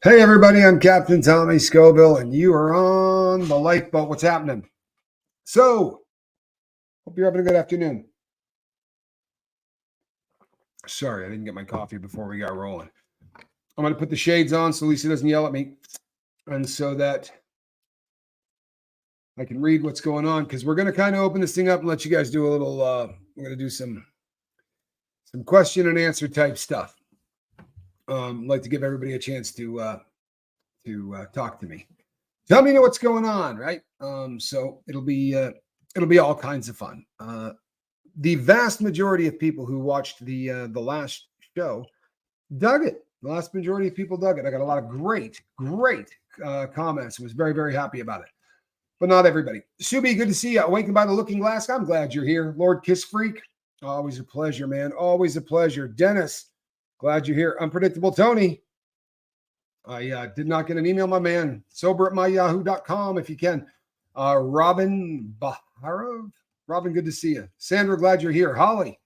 Hey everybody, I'm Captain Tommy Scoville, and you are on the lifeboat. What's happening? So, hope you're having a good afternoon. Sorry, I didn't get my coffee before we got rolling. I'm going to put the shades on so Lisa doesn't yell at me, and so that I can read what's going on, because we're going to kind of open this thing up and let you guys do a little. We're going to do some question and answer type stuff. I'd like to give everybody a chance to talk to me. Tell me what's going on, right? So it'll be all kinds of fun. The vast majority of people who watched the last show dug it. The vast majority of people dug it. I got a lot of great comments. I was very, very happy about it. But not everybody. Subi, good to see you. Awakened by the Looking Glass. I'm glad you're here. Lord Kiss Freak, always a pleasure, man. Always a pleasure. Dennis, glad you're here. Unpredictable Tony. I did not get an email, my man. Sober at myyahoo.com if you can. Robin Baharov. Robin, good to see you. Sandra, glad you're here. Holly,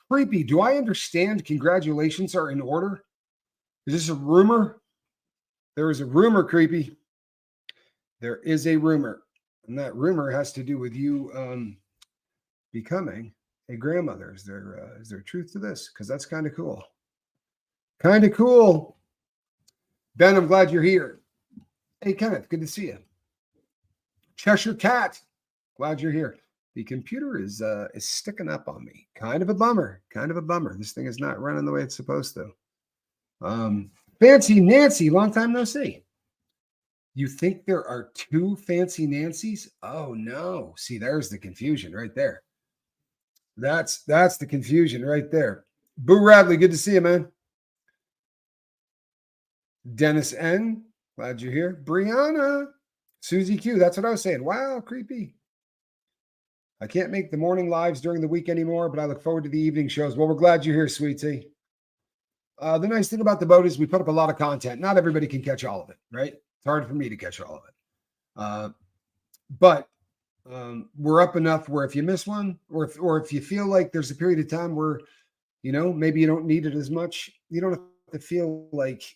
creepy. Do I understand congratulations are in order? Is this a rumor? There is a rumor, creepy. There is a rumor. And that rumor has to do with you becoming a grandmother. Is there truth to this? Because that's kind of cool. Kind of cool. Ben, I'm glad you're here. Hey, Kenneth, good to see you. Cheshire Cat, glad you're here. The computer is sticking up on me. Kind of a bummer. This thing is not running the way it's supposed to. Fancy Nancy, long time no see. You think there are two Fancy Nancys? Oh no. See, there's the confusion right there. That's the confusion right there. Boo Radley, good to see you, man. Dennis N, glad you're here. Brianna, Susie Q, that's what I was saying. Wow, creepy. I can't make the morning lives during the week anymore, but I look forward to the evening shows. Well, we're glad you're here, sweetie. The nice thing about the boat is we put up a lot of content. Not everybody can catch all of it, right? It's hard for me to catch all of it. But we're up enough where if you miss one, or if you feel like there's a period of time where, maybe you don't need it as much, you don't have to feel like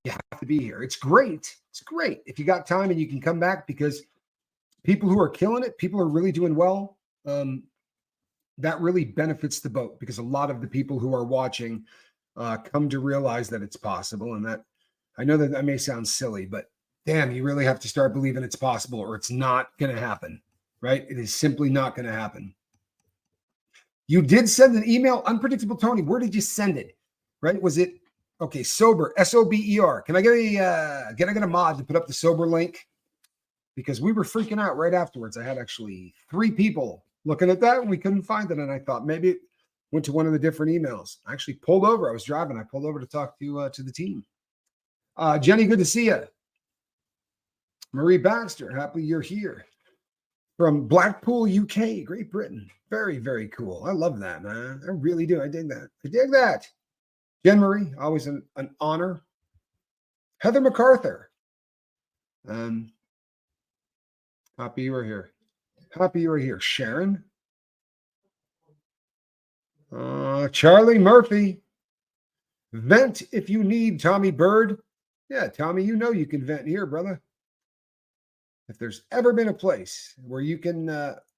you have to be here. It's great. It's great if you got time and you can come back, because people who are killing it, people are really doing well. That really benefits the boat, because a lot of the people who are watching come to realize that it's possible. And that, I know that may sound silly, but damn, you really have to start believing it's possible, or it's not going to happen, right? It is simply not going to happen. You did send an email, Unpredictable Tony. Where did you send it? Right? Was it okay? Sober, SOBER. Can I get a mod to put up the sober link? Because we were freaking out right afterwards. I had actually 3 people looking at that and we couldn't find it. And I thought maybe it went to one of the different emails. I actually pulled over. I was driving. I pulled over to talk to the team. Jenny, good to see you. Marie Baxter, happy you're here. From Blackpool, UK, Great Britain. Very, very cool. I love that, man. I really do. I dig that. Jen Marie, always an honor. Heather MacArthur. Happy you are here. Sharon. Charlie Murphy. Vent if you need, Tommy Bird. Yeah, Tommy, you can vent here, brother. If there's ever been a place where you can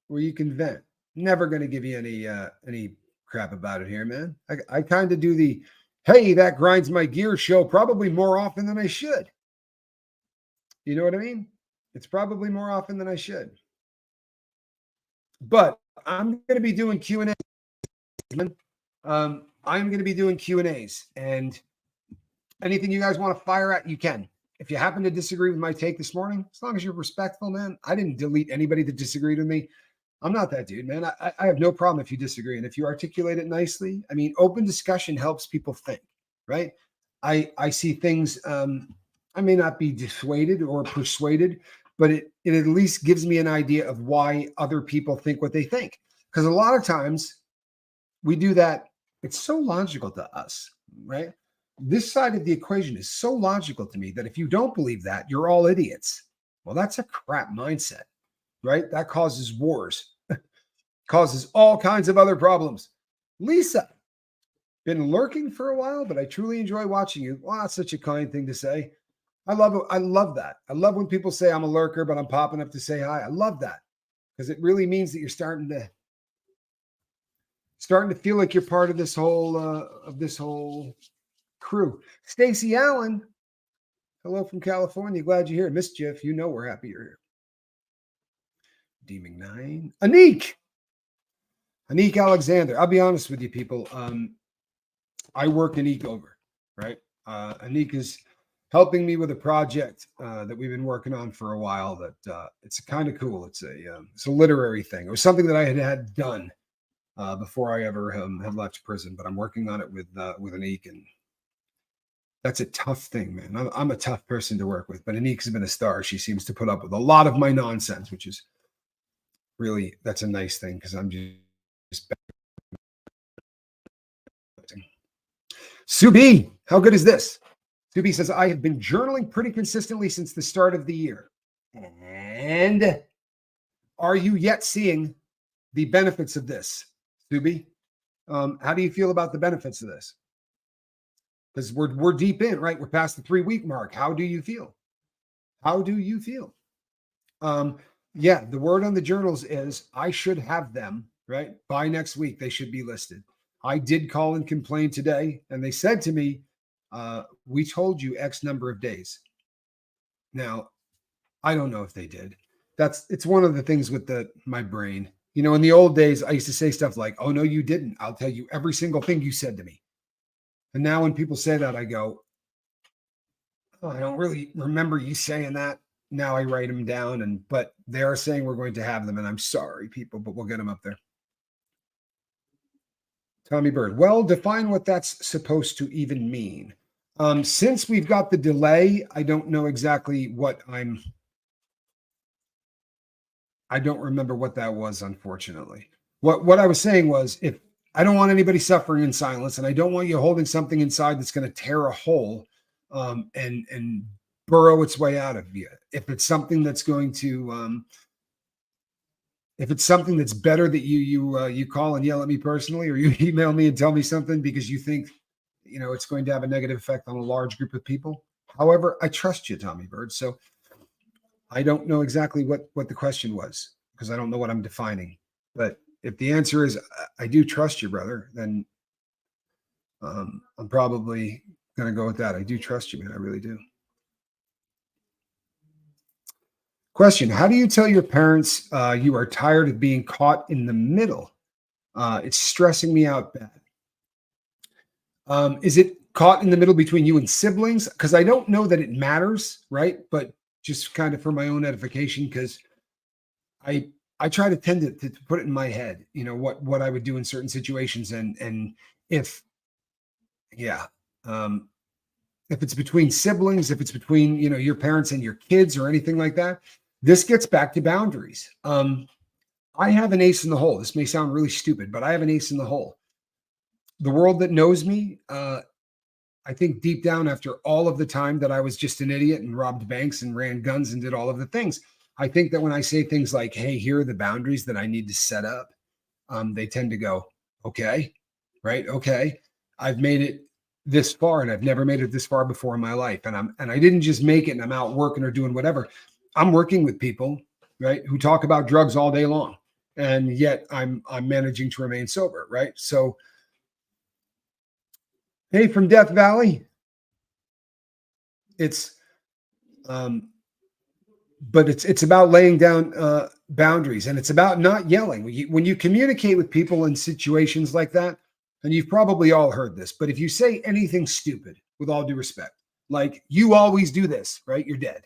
vent, never going to give you any crap about it here, man. I kind of do the, hey, that grinds my gears show probably more often than I should. You know what I mean? It's probably more often than I should. But I'm going to be doing Q&A. I'm going to be doing Q&As, and anything you guys want to fire at, you can. If you happen to disagree with my take this morning, as long as you're respectful, man, I didn't delete anybody that disagreed with me. I'm not that dude, man. I have no problem if you disagree. And if you articulate it nicely, I mean, open discussion helps people think, right? I see things, I may not be dissuaded or persuaded, but it at least gives me an idea of why other people think what they think. Because a lot of times we do that. It's so logical to us, right? This side of the equation is so logical to me that if you don't believe that, you're all idiots. Well, that's a crap mindset, right? That causes wars, causes all kinds of other problems. Lisa, been lurking for a while, but I truly enjoy watching you. Well, that's such a kind thing to say. I love it. I love that. I love when people say I'm a lurker, but I'm popping up to say hi. I love that because it really means that you're starting to feel like you're part of this whole crew. Stacy Allen, hello from California. Glad you're here. Mischief, you know we're happy you're here. Deming 9. Anik Alexander. I'll be honest with you, people. I work Anik over, right? Anik is helping me with a project that we've been working on for a while. That it's kind of cool. It's a literary thing. It was something that I had done before I ever had left prison, but I'm working on it with Anik, and that's a tough thing, man. I'm a tough person to work with, but Anik's been a star. She seems to put up with a lot of my nonsense, which is really, that's a nice thing because I'm just Subi, how good is this? Subi says, I have been journaling pretty consistently since the start of the year. And are you yet seeing the benefits of this, Subi? How do you feel about the benefits of this? Because we're deep in, right? We're past the 3-week mark. How do you feel? How do you feel? Yeah, the word on the journals is I should have them, right? By next week, they should be listed. I did call and complain today, and they said to me, we told you X number of days. Now, I don't know if they did. It's one of the things with my brain. You know, in the old days, I used to say stuff like, oh, no, you didn't. I'll tell you every single thing you said to me. And now when people say that, I go, oh, I don't really remember you saying that. Now I write them down, but they are saying we're going to have them, and I'm sorry, people, but we'll get them up there. Tommy Bird. Well, define what that's supposed to even mean. Since we've got the delay, I don't know exactly I don't remember what that was, unfortunately. What I was saying was, if I don't want anybody suffering in silence, and I don't want you holding something inside that's going to tear a hole and burrow its way out of you. If it's something that's going to if it's something that's better that you call and yell at me personally, or you email me and tell me something because you think, you know, it's going to have a negative effect on a large group of people. However, I trust you, Tommy Bird. So I don't know exactly what the question was because I don't know what I'm defining. But if the answer is I do trust you, brother, then I'm probably going to go with that. I do trust you, man. I really do. Question: how do you tell your parents you are tired of being caught in the middle? It's stressing me out bad. Is it caught in the middle between you and siblings? Because I don't know that it matters, right? But just kind of for my own edification, because I try to tend to put it in my head, you know, what I would do in certain situations, and if it's between siblings, if it's between, you know, your parents and your kids or anything like that. This gets back to boundaries. I have an ace in the hole. This may sound really stupid, but I have an ace in the hole. The world that knows me, I think deep down, after all of the time that I was just an idiot and robbed banks and ran guns and did all of the things, I think that when I say things like, hey, here are the boundaries that I need to set up, they tend to go, okay, right? Okay. I've made it this far, and I've never made it this far before in my life. And I didn't just make it and I'm out working or doing whatever. I'm working with people, right, who talk about drugs all day long, and yet I'm managing to remain sober, right? So, hey, from Death Valley, it's, but it's about laying down boundaries, and it's about not yelling. When you communicate with people in situations like that, and you've probably all heard this, but if you say anything stupid, with all due respect, like you always do this, right? You're dead.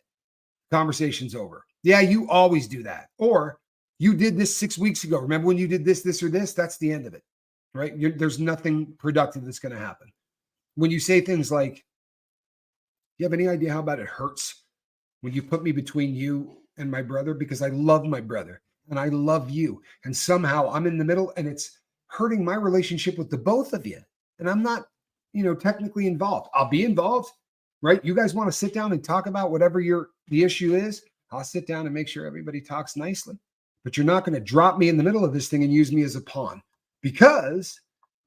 Conversation's over. Yeah, you always do that. Or you did this 6 weeks ago. Remember when you did this, or this? That's the end of it, right? There's nothing productive that's going to happen. When you say things like, do you have any idea how bad it hurts when you put me between you and my brother? Because I love my brother and I love you. And somehow I'm in the middle, and it's hurting my relationship with the both of you. And I'm not, you know, technically involved. I'll be involved, right? You guys want to sit down and talk about whatever the issue is? I'll sit down and make sure everybody talks nicely. But you're not going to drop me in the middle of this thing and use me as a pawn, because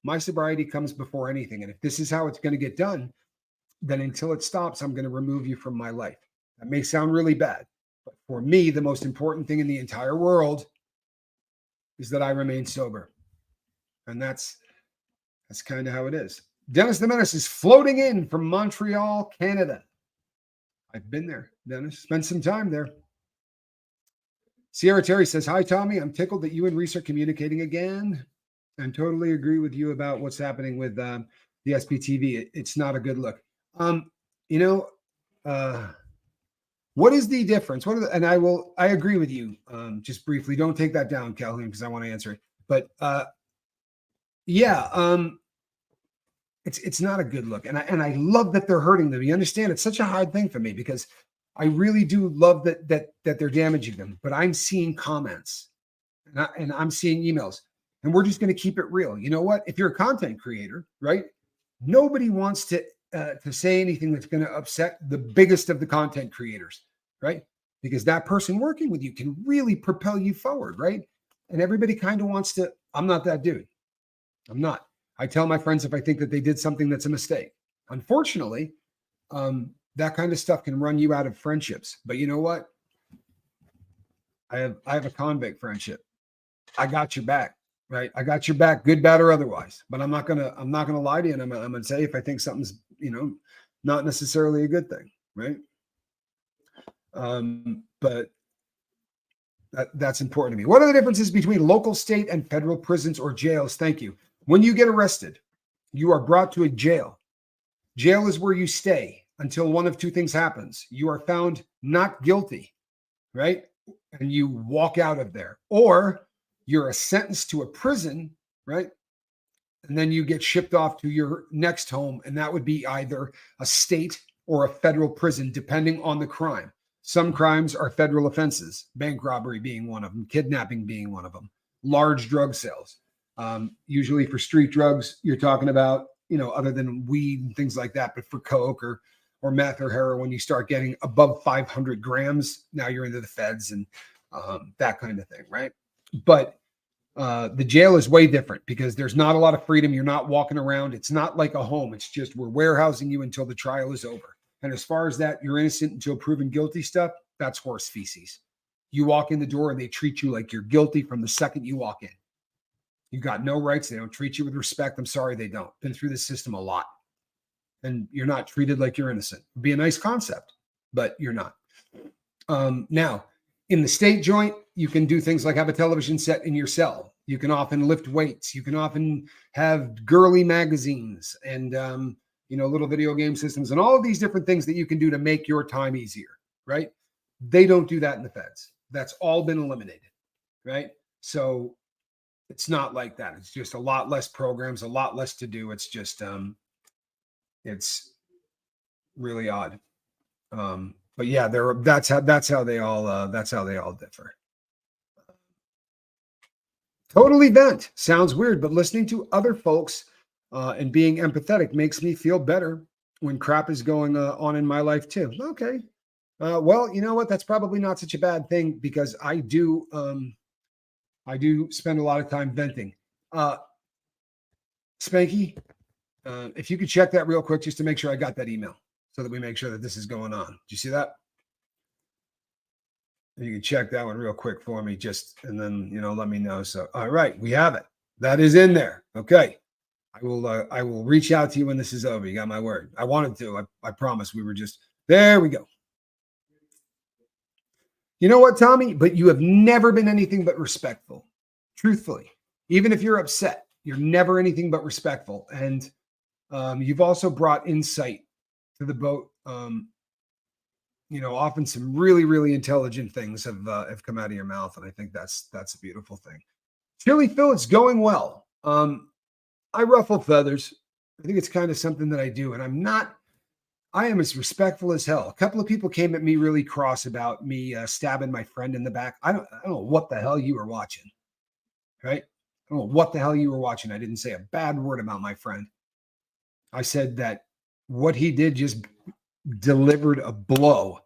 my sobriety comes before anything. And if this is how it's going to get done, then until it stops, I'm going to remove you from my life. That may sound really bad, but for me, the most important thing in the entire world is that I remain sober. And that's kind of how it is. Dennis the Menace is floating in from Montreal, Canada. I've been there, Dennis. Spent some time there. Sierra Terry says, hi, Tommy. I'm tickled that you and Reese are communicating again. And totally agree with you about what's happening with the SPTV. It's not a good look. What is the difference? I agree with you. Just briefly, don't take that down, Calhoun, because I want to answer it. But it's not a good look. And I love that they're hurting them. You understand? It's such a hard thing for me because I really do love that they're damaging them. But I'm seeing comments and I'm seeing emails. And we're just going to keep it real. You know what? If you're a content creator, right? Nobody wants to say anything that's going to upset the biggest of the content creators, right? Because that person working with you can really propel you forward, right? And everybody kind of wants to. I'm not that dude. I'm not. I tell my friends if I think that they did something that's a mistake. Unfortunately, that kind of stuff can run you out of friendships. But you know what? I have a convict friendship. I got your back. Right. I got your back, good, bad, or otherwise, but I'm not going to lie to you. And I'm going to say, if I think something's, not necessarily a good thing. Right. But that's important to me. What are the differences between local, state, and federal prisons or jails? Thank you. When you get arrested, you are brought to a jail. Jail is where you stay until one of two things happens. You are found not guilty. Right. And you walk out of there, or you're sentenced to a prison, right? And then you get shipped off to your next home. And that would be either a state or a federal prison, depending on the crime. Some crimes are federal offenses, bank robbery being one of them, kidnapping being one of them, large drug sales. Usually for street drugs, you're talking about, other than weed and things like that, but for coke or meth or heroin, you start getting above 500 grams. Now you're into the feds and that kind of thing, right? But the jail is way different because there's not a lot of freedom. You're not walking around. It's not like a home. It's just we're warehousing you until the trial is over. And as far as that, you're innocent until proven guilty stuff, that's horse feces. You walk in the door and they treat you like you're guilty from the second you walk in. You got no rights. They don't treat you with respect. I'm sorry, they don't. Been through this system a lot. And you're not treated like you're innocent. It'd be a nice concept, but you're not. Now, in the state joint, you can do things like have a television set in your cell. You can often lift weights. You can often have girly magazines and, little video game systems and all of these different things that you can do to make your time easier, right? They don't do that in the feds. That's all been eliminated, right? So it's not like that. It's just a lot less programs, a lot less to do. It's just, it's really odd. But yeah, that's how they all differ. Totally vent. Sounds weird, but listening to other folks and being empathetic makes me feel better when crap is going on in my life too. Okay. Well, you know what? That's probably not such a bad thing because I do spend a lot of time venting. Spanky, if you could check that real quick just to make sure I got that email so that we make sure that this is going on. Do you see that? You can check that one real quick for me and then, let me know. So, all right, we have it. That is in there. Okay. I will reach out to you when this is over. You got my word. I wanted to, I promise. There we go. You know what, Tommy? But you have never been anything but respectful. Truthfully, even if you're upset, you're never anything but respectful. And you've also brought insight to the boat. Often some really, really intelligent things have come out of your mouth. And I think that's a beautiful thing. Chili Phil, it's going well. I ruffle feathers. I think it's kind of something that I do. And I am as respectful as hell. A couple of people came at me really cross about me stabbing my friend in the back. I don't know what the hell you were watching, right? I don't know what the hell you were watching. I didn't say a bad word about my friend. I said that what he did just delivered a blow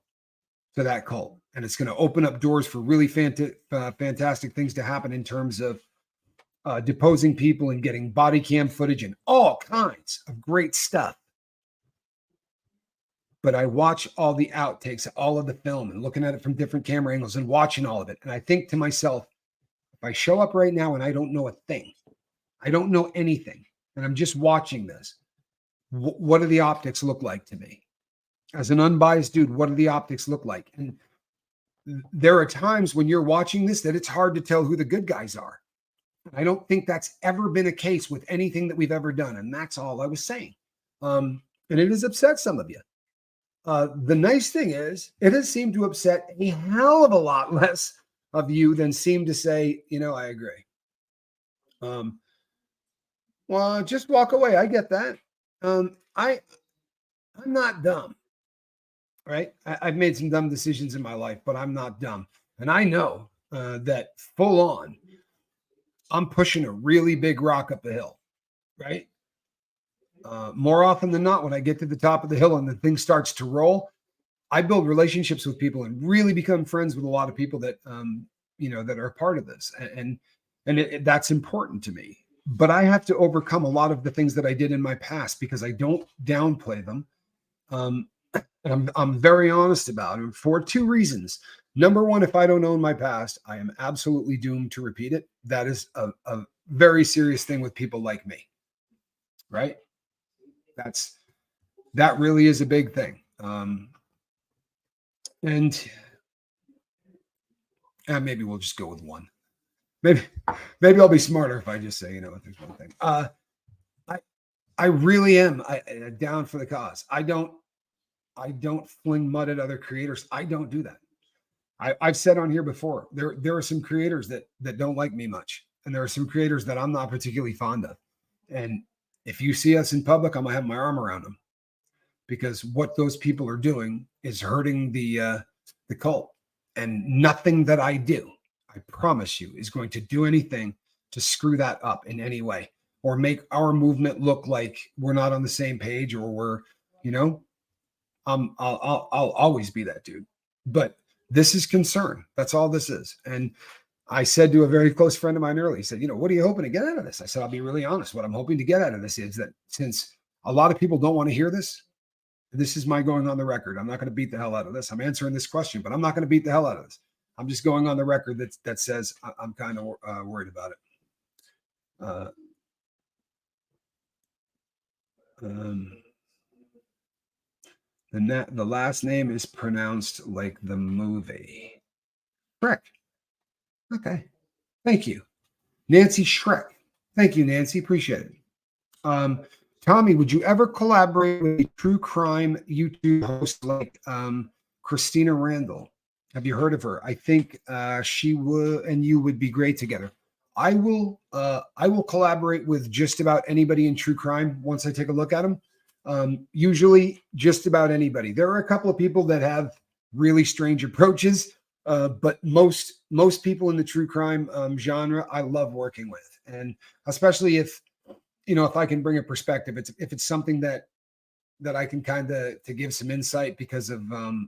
to that cult. And it's going to open up doors for really fantastic things to happen in terms of deposing people and getting body cam footage and all kinds of great stuff. but I watch all the outtakes, all of the film, and looking at it from different camera angles and watching all of it. And I think to myself, if I show up right now and I don't know a thing, I don't know anything, and I'm just watching this, what do the optics look like to me? As an unbiased dude, what do the optics look like? And there are times when you're watching this that it's hard to tell who the good guys are. I don't think that's ever been a case with anything that we've ever done. And that's all I was saying. And it has upset some of you. The nice thing is, it has seemed to upset a hell of a lot less of you than seem to say, I agree. Well, just walk away. I get that. I'm not dumb, right? I've made some dumb decisions in my life, but I'm not dumb. And I know that full on, I'm pushing a really big rock up the hill, right? More often than not, when I get to the top of the hill and the thing starts to roll, I build relationships with people and really become friends with a lot of people that, that are a part of this. And that's important to me. But I have to overcome a lot of the things that I did in my past because I don't downplay them. And I'm very honest about them for two reasons. Number one, if I don't own my past, I am absolutely doomed to repeat it. That is a very serious thing with people like me, right? That really is a big thing. And maybe we'll just go with one. Maybe I'll be smarter if I just say, if there's one thing. I really am down for the cause. I don't fling mud at other creators. I don't do that. I've said on here before, there are some creators that don't like me much. And there are some creators that I'm not particularly fond of. And if you see us in public, I'm going to have my arm around them. Because what those people are doing is hurting the cult. And nothing that I do, I promise you, is going to do anything to screw that up in any way. Or make our movement look like we're not on the same page or we're, I'll always be that dude. But this is concern. That's all this is. And I said to a very close friend of mine earlier, he said, what are you hoping to get out of this? I said, I'll be really honest. What I'm hoping to get out of this is that since a lot of people don't want to hear this, this is my going on the record. I'm not going to beat the hell out of this. I'm answering this question, but I'm not going to beat the hell out of this. I'm just going on the record that says I'm kind of worried about it. The last name is pronounced like the movie. Shrek. Okay. Thank you. Nancy Shrek. Thank you, Nancy. Appreciate it. Tommy, would you ever collaborate with a true crime YouTube host like Christina Randall? Have you heard of her? I think she would, and you would be great together. I will collaborate with just about anybody in true crime once I take a look at them. Usually just about anybody. There are a couple of people that have really strange approaches, but most people in the true crime genre, I love working with. And especially if I can bring a perspective, if it's something that I can kind of to give some insight because of my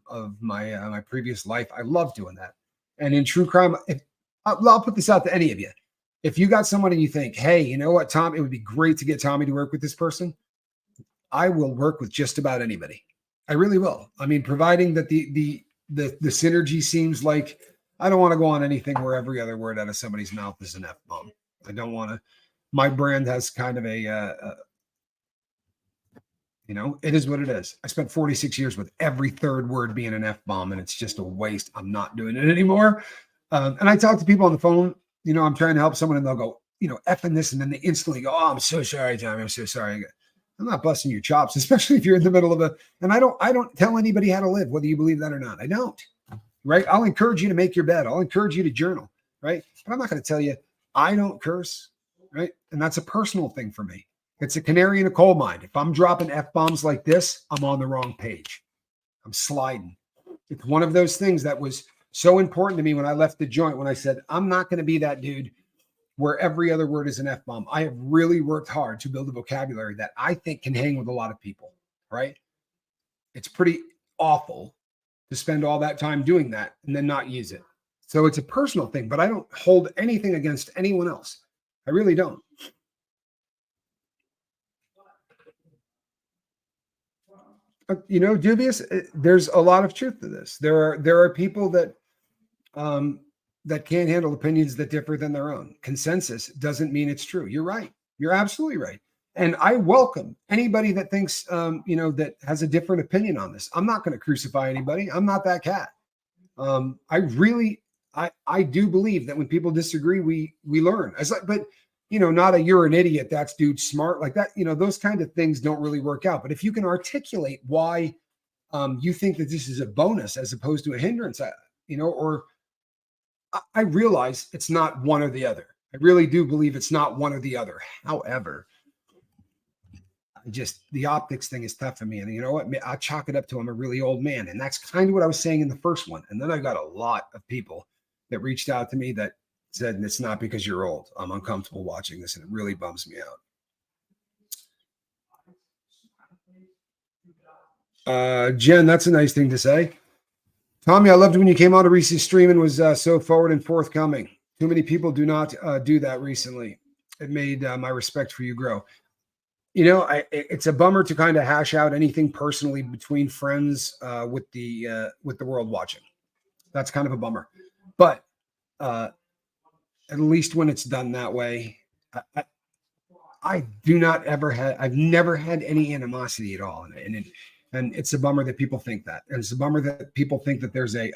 my previous life, I love doing that. And in true crime, I'll put this out to any of you. If you got someone and you think, hey, you know what, Tom, it would be great to get Tommy to work with this person, I will work with just about anybody. I really will. I mean, providing that the synergy seems like I don't want to go on anything where every other word out of somebody's mouth is an F-bomb. I don't want to. My brand has kind of it is what it is. I spent 46 years with every third word being an F-bomb, and it's just a waste. I'm not doing it anymore. And I talk to people on the phone, I'm trying to help someone and they'll go, F-ing this. And then they instantly go, oh, I'm so sorry, Tommy. I'm so sorry. I'm not busting your chops, especially if you're in the middle of and I don't tell anybody how to live, whether you believe that or not. I don't, right? I'll encourage you to make your bed. I'll encourage you to journal, right? But I'm not going to tell you, I don't curse, right? And that's a personal thing for me. It's a canary in a coal mine. If I'm dropping F-bombs like this, I'm on the wrong page. I'm sliding. It's one of those things that was so important to me when I left the joint, when I said, I'm not going to be that dude where every other word is an F-bomb. I have really worked hard to build a vocabulary that I think can hang with a lot of people, right? It's pretty awful to spend all that time doing that and then not use it. So it's a personal thing, but I don't hold anything against anyone else. I really don't. Dubious. There's a lot of truth to this. There are people that that can't handle opinions that differ than their own. Consensus doesn't mean it's true. You're right. You're absolutely right. And I welcome anybody that thinks, that has a different opinion on this. I'm not going to crucify anybody. I'm not that cat. I do believe that when people disagree, we learn. But not a you're an idiot, that's dude smart like that. Those kind of things don't really work out. But if you can articulate why you think that this is a bonus as opposed to a hindrance, or I realize it's not one or the other. I really do believe it's not one or the other. However, the optics thing is tough for me. And you know what? I'll chalk it up to I'm a really old man. And that's kind of what I was saying in the first one. And then I got a lot of people that reached out to me that said, it's not because you're old. I'm uncomfortable watching this and it really bums me out. Jen, that's a nice thing to say. Tommy, I loved when you came on to Reese's stream and was so forward and forthcoming. Too many people do not do that recently. It made my respect for you grow. It's a bummer to kind of hash out anything personally between friends with the world watching. That's kind of a bummer. But at least when it's done that way, I've never had any animosity at all. And it's a bummer that people think that. And it's a bummer that people think that there's a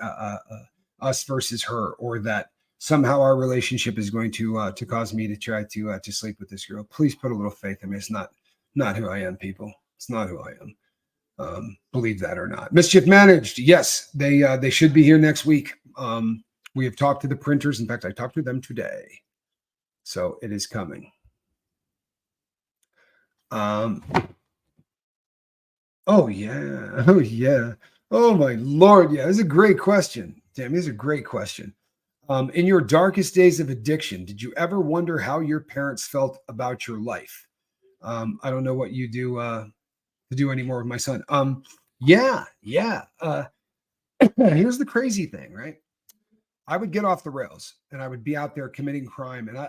us versus her, or that somehow our relationship is going to cause me to try to sleep with this girl. Please put a little faith in me. It's not who I am, people. It's not who I am. Believe that or not. Mischief Managed. Yes, they should be here next week. We have talked to the printers. In fact, I talked to them today. So it is coming. Oh, yeah. Oh, yeah. Oh, my Lord. Yeah, this is a great question. Damn, this is a great question. In your darkest days of addiction, did you ever wonder how your parents felt about your life? I don't know what you do to do anymore with my son. Yeah. Here's the crazy thing, right? I would get off the rails and I would be out there committing crime. And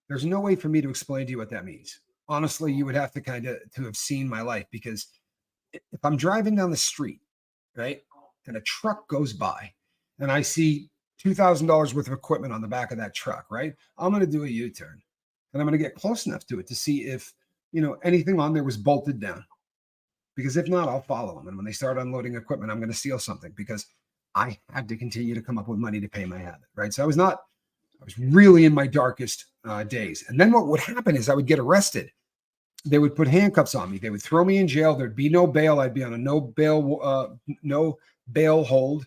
there's no way for me to explain to you what that means. Honestly, you would have to to have seen my life, because if I'm driving down the street, right, and a truck goes by and I see $2,000 worth of equipment on the back of that truck, right, I'm going to do a U-turn and I'm going to get close enough to it to see if, anything on there was bolted down, because if not, I'll follow them. And when they start unloading equipment, I'm going to steal something, because I had to continue to come up with money to pay my habit, right? So I was really in my darkest days. And then what would happen is I would get arrested. They would put handcuffs on me. They would throw me in jail. There'd be no bail. I'd be on a no bail hold.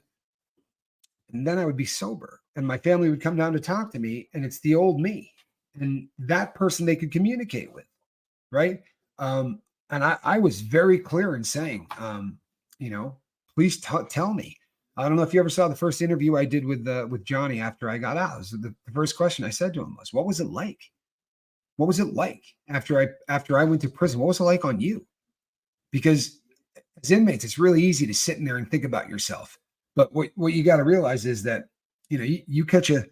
And then I would be sober. And my family would come down to talk to me. And it's the old me. And that person they could communicate with, right? And I was very clear in saying, please tell me. I don't know if you ever saw the first interview I did with Johnny after I got out. The first question I said to him was, what was it like? What was it like after I went to prison? What was it like on you? Because as inmates, it's really easy to sit in there and think about yourself. But what you got to realize is that, you catch a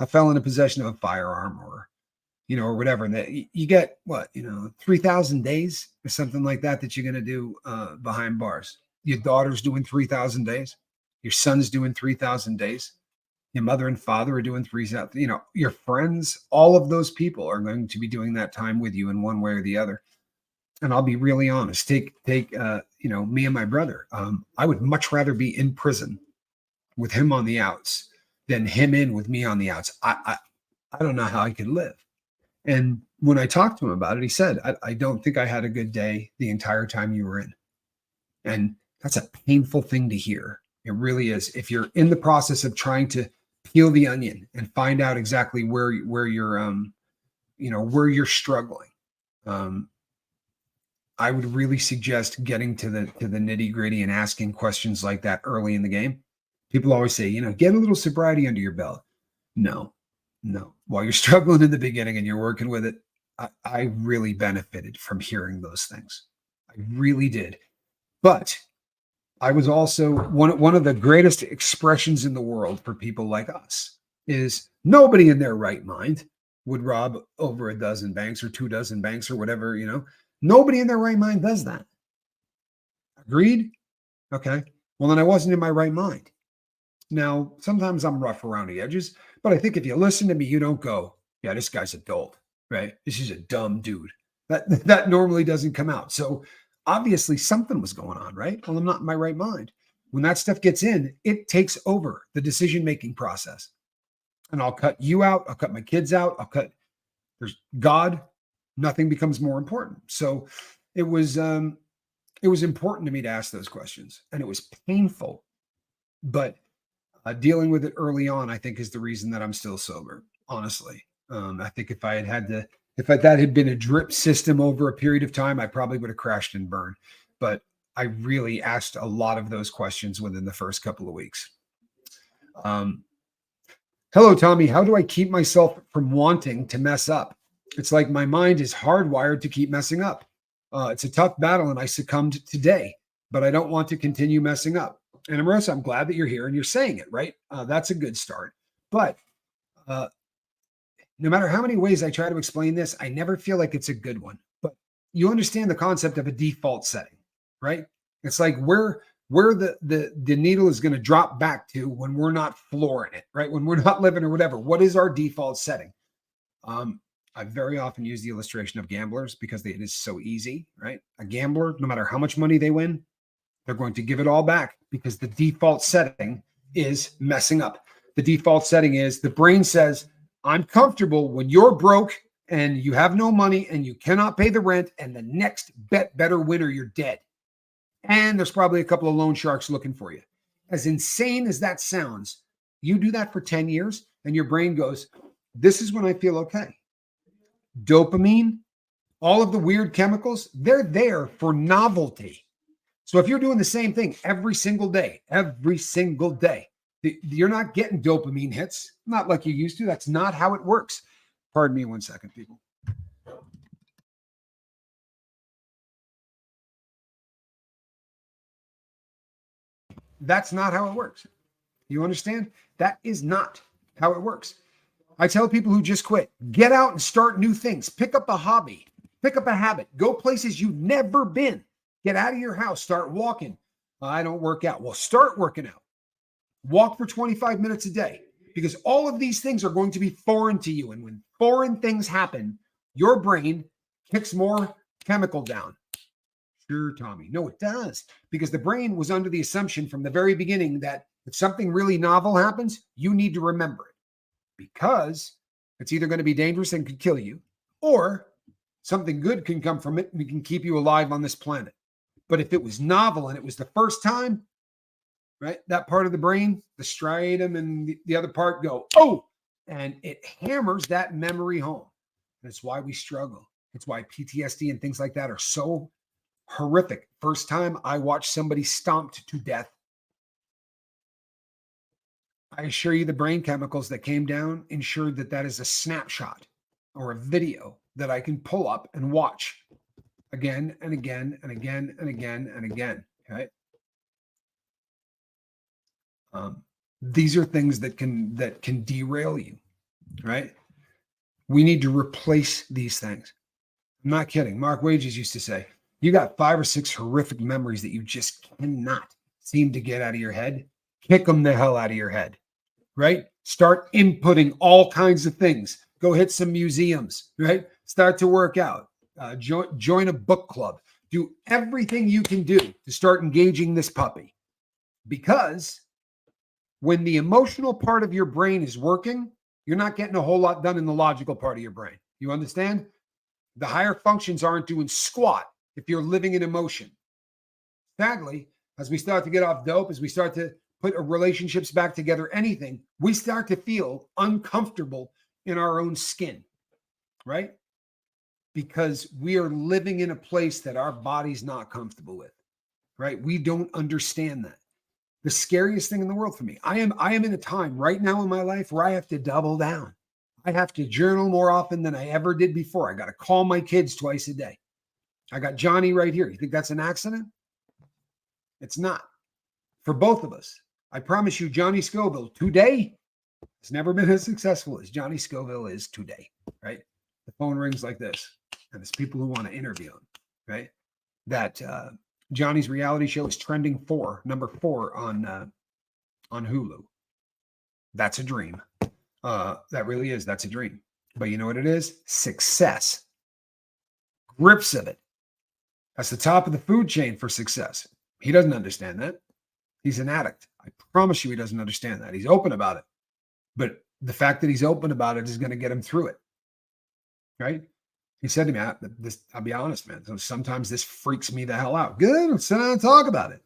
felon in possession of a firearm or whatever, and that you get 3,000 days or something like that you're going to do behind bars. Your daughter's doing 3,000 days. Your son's doing 3,000 days. Your mother and father are doing 3,000. Your friends, all of those people are going to be doing that time with you in one way or the other. And I'll be really honest. Take me and my brother. I would much rather be in prison with him on the outs than him in with me on the outs. I don't know how I could live. And when I talked to him about it, he said, I don't think I had a good day the entire time you were in. And that's a painful thing to hear. It really is. If you're in the process of trying to peel the onion and find out exactly where you're struggling, I would really suggest getting to the nitty gritty and asking questions like that early in the game. People always say, get a little sobriety under your belt. No. While you're struggling in the beginning and you're working with it, I really benefited from hearing those things. I really did. But I was also one of the greatest expressions in the world for people like us is nobody in their right mind would rob over a dozen banks or 2 dozen banks or whatever, Nobody in their right mind does that. A Agreed? Okay. Well, then I wasn't in my right mind. Now, sometimes I'm rough around the edges, but I think if you listen to me, you don't go, yeah, this guy's a dolt, right? This is a dumb dude. That normally doesn't come out. So obviously something was going on, right? Well, I'm not in my right mind. When that stuff gets in, it takes over the decision-making process. And I'll cut you out. I'll cut my kids out. There's God. Nothing becomes more important. So it was important to me to ask those questions, and it was painful, but dealing with it early on, I think, is the reason that I'm still sober. Honestly, I think if that had been a drip system over a period of time, I probably would have crashed and burned. But I really asked a lot of those questions within the first couple of weeks. Hello, Tommy. How do I keep myself from wanting to mess up? It's like my mind is hardwired to keep messing up. It's a tough battle, and I succumbed today, but I don't want to continue messing up. And Marissa, I'm glad that you're here and you're saying it, right? That's a good start. But no matter how many ways I try to explain this, I never feel like it's a good one. But you understand the concept of a default setting, right? It's like where the needle is going to drop back to when we're not flooring it, right? When we're not living or whatever. What is our default setting? I very often use the illustration of gamblers because it is so easy, right? A gambler, no matter how much money they win, they're going to give it all back because the default setting is messing up. The default setting is the brain says, I'm comfortable when you're broke and you have no money and you cannot pay the rent and the next better winner, you're dead. And there's probably a couple of loan sharks looking for you. As insane as that sounds, you do that for 10 years and your brain goes, this is when I feel okay. Dopamine, all of the weird chemicals, they're there for novelty. So if you're doing the same thing every single day, you're not getting dopamine hits, not like you used to. That's not how it works. Pardon me 1 second, people. That's not how it works. You understand? That is not how it works. I tell people who just quit, get out and start new things. Pick up a hobby. Pick up a habit. Go places you've never been. Get out of your house. Start walking. I don't work out. Well, start working out. Walk for 25 minutes a day because all of these things are going to be foreign to you. And when foreign things happen, your brain kicks more chemical down. Sure, Tommy. No, it does. Because the brain was under the assumption from the very beginning that if something really novel happens, you need to remember it. Because it's either going to be dangerous and could kill you, or something good can come from it and can keep you alive on this planet. But if it was novel and it was the first time, right, that part of the brain, the striatum and the other part go, oh, and it hammers that memory home. That's why we struggle. It's why PTSD and things like that are so horrific. First time I watched somebody stomped to death, I assure you the brain chemicals that came down ensured that is a snapshot or a video that I can pull up and watch again and again and again and again and again. Okay. These are things that can derail you, right? We need to replace these things. I'm not kidding. Mark Wages used to say, you got 5 or 6 horrific memories that you just cannot seem to get out of your head. Kick them the hell out of your head, right? Start inputting all kinds of things. Go hit some museums, right? Start to work out. Join a book club. Do everything you can do to start engaging this puppy. Because when the emotional part of your brain is working, you're not getting a whole lot done in the logical part of your brain. You understand? The higher functions aren't doing squat if you're living in emotion. Sadly, as we start to get off dope, as we start to put relationships back together, anything, we start to feel uncomfortable in our own skin, right? Because we are living in a place that our body's not comfortable with, right? We don't understand that. The scariest thing in the world for me, I am in a time right now in my life where I have to double down. I have to journal more often than I ever did before. I got to call my kids twice a day. I got Johnny right here. You think that's an accident? It's not. For both of us. I promise you, Johnny Scoville today has never been as successful as Johnny Scoville is today, right? The phone rings like this, and it's people who want to interview him, right? That Johnny's reality show is trending number 4 on Hulu. That's a dream. That really is. That's a dream. But you know what it is? Success. Grips of it. That's the top of the food chain for success. He doesn't understand that. He's an addict. I promise you he doesn't understand that. He's open about it. But the fact that he's open about it is going to get him through it. Right? He said to me, I'll be honest, man. So sometimes this freaks me the hell out. Good. Let's sit down and talk about it.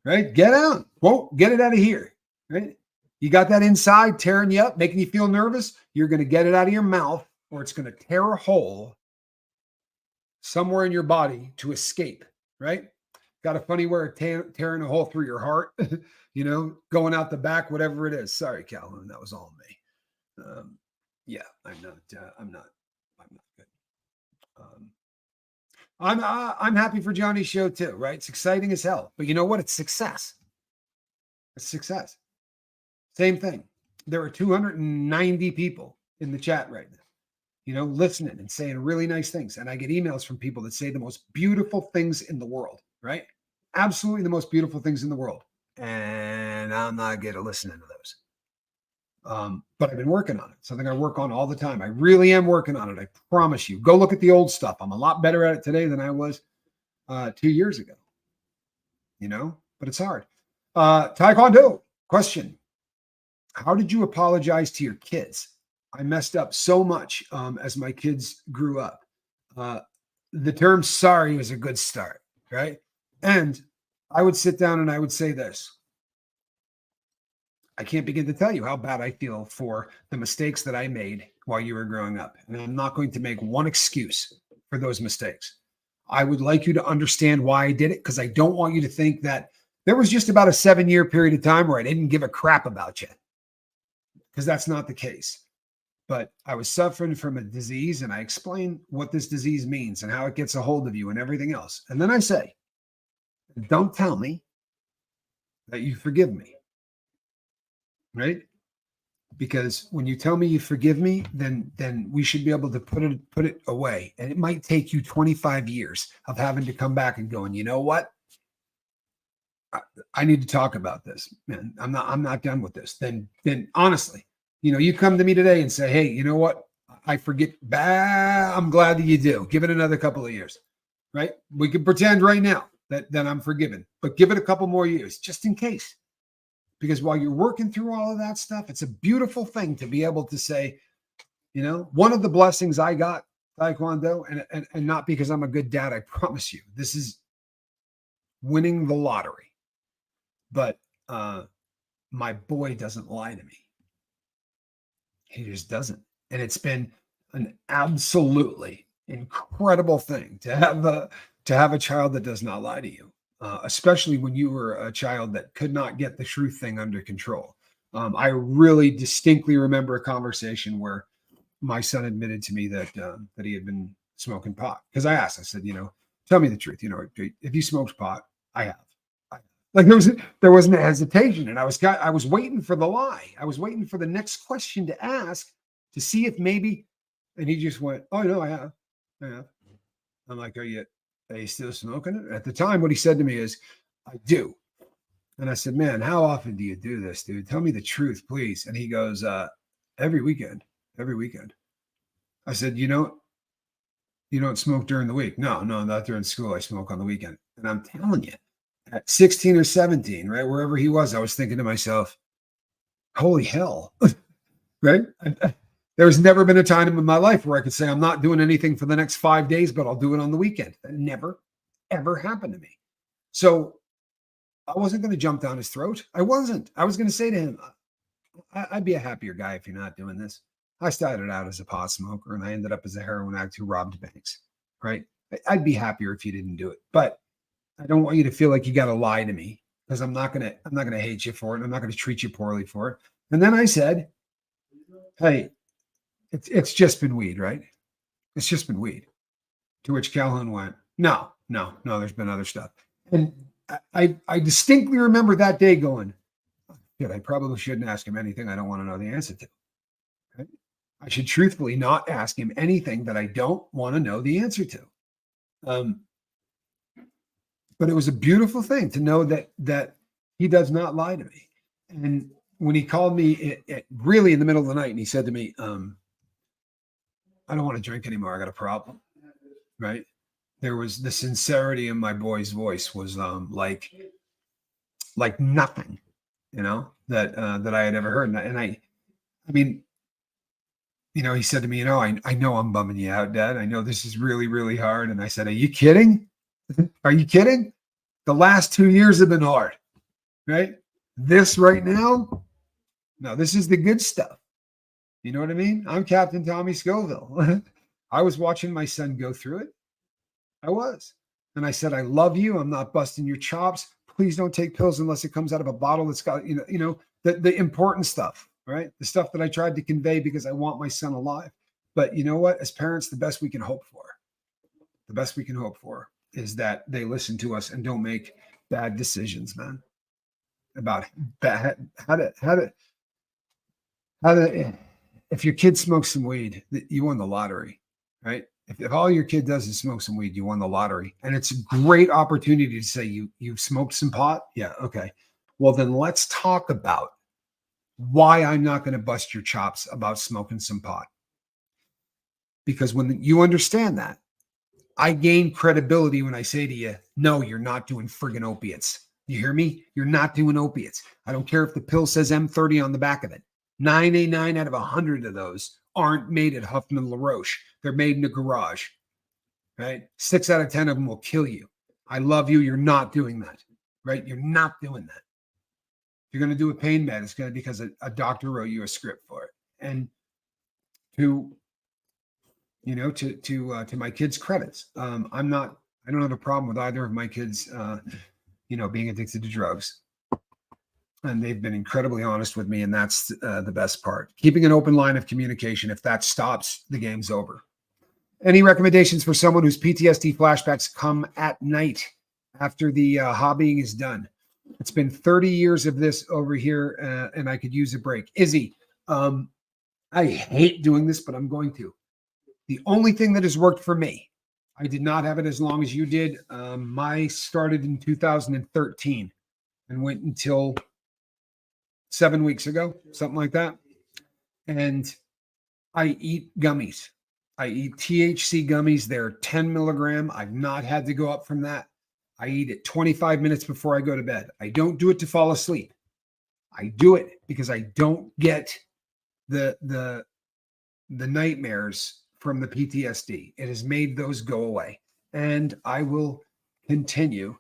Right? Get out. Won't get it out of here. Right? You got that inside tearing you up, making you feel nervous. You're going to get it out of your mouth, or it's going to tear a hole somewhere in your body to escape. Right? Got a funny way of tearing a hole through your heart, going out the back, whatever it is. Sorry, Calhoun, that was all me. Yeah, I'm not good. I'm happy for Johnny's show too, right? It's exciting as hell, but you know what? It's success. It's success. Same thing. There are 290 people in the chat right now, listening and saying really nice things. And I get emails from people that say the most beautiful things in the world, right? Absolutely the most beautiful things in the world. And I'm not good at listening to those. But I've been working on it. Something I work on all the time. I really am working on it. I promise you. Go look at the old stuff. I'm a lot better at it today than I was 2 years ago. But it's hard. Taekwondo question. How did you apologize to your kids? I messed up so much as my kids grew up. The term sorry was a good start, right? And I would sit down and I would say this. I can't begin to tell you how bad I feel for the mistakes that I made while you were growing up. And I'm not going to make one excuse for those mistakes. I would like you to understand why I did it, because I don't want you to think that there was just about a 7-year period of time where I didn't give a crap about you, because that's not the case. But I was suffering from a disease, and I explain what this disease means and how it gets a hold of you and everything else. And then I say, don't tell me that you forgive me. Right? Because when you tell me you forgive me, then we should be able to put it away. And it might take you 25 years of having to come back and going, you know what? I need to talk about this, man. I'm not done with this. Then honestly, you come to me today and say, hey, you know what? I forget. I'm glad that you do. Give it another couple of years, right? We can pretend right now that I'm forgiven, but give it a couple more years just in case. Because while you're working through all of that stuff, it's a beautiful thing to be able to say, one of the blessings I got, Taekwondo, and not because I'm a good dad, I promise you, this is winning the lottery. But my boy doesn't lie to me. He just doesn't. And it's been an absolutely incredible thing to have a child that does not lie to you. Especially when you were a child that could not get the truth thing under control. I really distinctly remember a conversation where my son admitted to me that he had been smoking pot. Because I asked, I said, tell me the truth. If you smoked pot, I have. Like there wasn't a hesitation, and I was waiting for the lie. I was waiting for the next question to ask to see if maybe, and he just went, "Oh no, I have." I'm like, "Are you still smoking it?" At the time, what he said to me is, "I do." And I said, "Man, how often do you do this, dude? Tell me the truth, please." And he goes, every weekend. I said, you don't smoke during the week? No, not during school. I smoke on the weekend. And I'm telling you, at 16 or 17, right, wherever he was, I was thinking to myself, holy hell, right? There's never been a time in my life where I could say I'm not doing anything for the next 5 days, but I'll do it on the weekend. That never, ever happened to me. So I wasn't going to jump down his throat. I wasn't. I was going to say to him, I'd be a happier guy if you're not doing this. I started out as a pot smoker, and I ended up as a heroin addict who robbed banks, right? I'd be happier if you didn't do it. But I don't want you to feel like you got to lie to me, because I'm not going to hate you for it. I'm not going to treat you poorly for it. And then I said, hey, it's just been weed, right? It's just been weed. To which Calhoun went, no, there's been other stuff. And I distinctly remember that day going, I probably shouldn't ask him anything I don't want to know the answer to. Right? I should truthfully not ask him anything that I don't want to know the answer to. But it was a beautiful thing to know that he does not lie to me. And when he called me really in the middle of the night and he said to me, I don't want to drink anymore. I got a problem. Right. There was the sincerity in my boy's voice was like nothing, that I had ever heard. And I mean, he said to me, I know I'm bumming you out, Dad. I know this is really, really hard. And I said, are you kidding? Are you kidding? The last 2 years have been hard, right? This right now, no, this is the good stuff. You know what I mean? I'm Captain Tommy Scoville. I was watching my son go through it. I was. And I said, I love you. I'm not busting your chops. Please don't take pills unless it comes out of a bottle that's got, the important stuff, right? The stuff that I tried to convey because I want my son alive. But you know what? As parents, the best we can hope for is that they listen to us and don't make bad decisions, man. About how to if your kid smokes some weed, you won the lottery, right? If all your kid does is smoke some weed, you won the lottery. And it's a great opportunity to say you smoked some pot. Yeah. Okay. Well, then let's talk about why I'm not going to bust your chops about smoking some pot. Because when you understand that, I gain credibility when I say to you, no, you're not doing friggin' opiates. You hear me? You're not doing opiates. I don't care if the pill says M30 on the back of it. 99 out of 100 of those aren't made at Huffman LaRoche. They're made in a garage, right? 6 out of 10 of them will kill you. I love you. You're not doing that, right? You're not doing that. If you're going to do a pain med, it's going to be because a doctor wrote you a script for it. And to my kids' credits, I don't have a problem with either of my kids, being addicted to drugs. And they've been incredibly honest with me. And that's the best part. Keeping an open line of communication. If that stops, the game's over. Any recommendations for someone whose PTSD flashbacks come at night after the hobbying is done? It's been 30 years of this over here, and I could use a break. Izzy, I hate doing this, but I'm going to. The only thing that has worked for me, I did not have it as long as you did. I started in 2013 and went until 7 weeks ago, something like that. And I eat gummies. I eat THC gummies. They're 10 milligram. I've not had to go up from that. I eat it 25 minutes before I go to bed. I don't do it to fall asleep. I do it because I don't get the nightmares from the PTSD. It has made those go away. And I will continue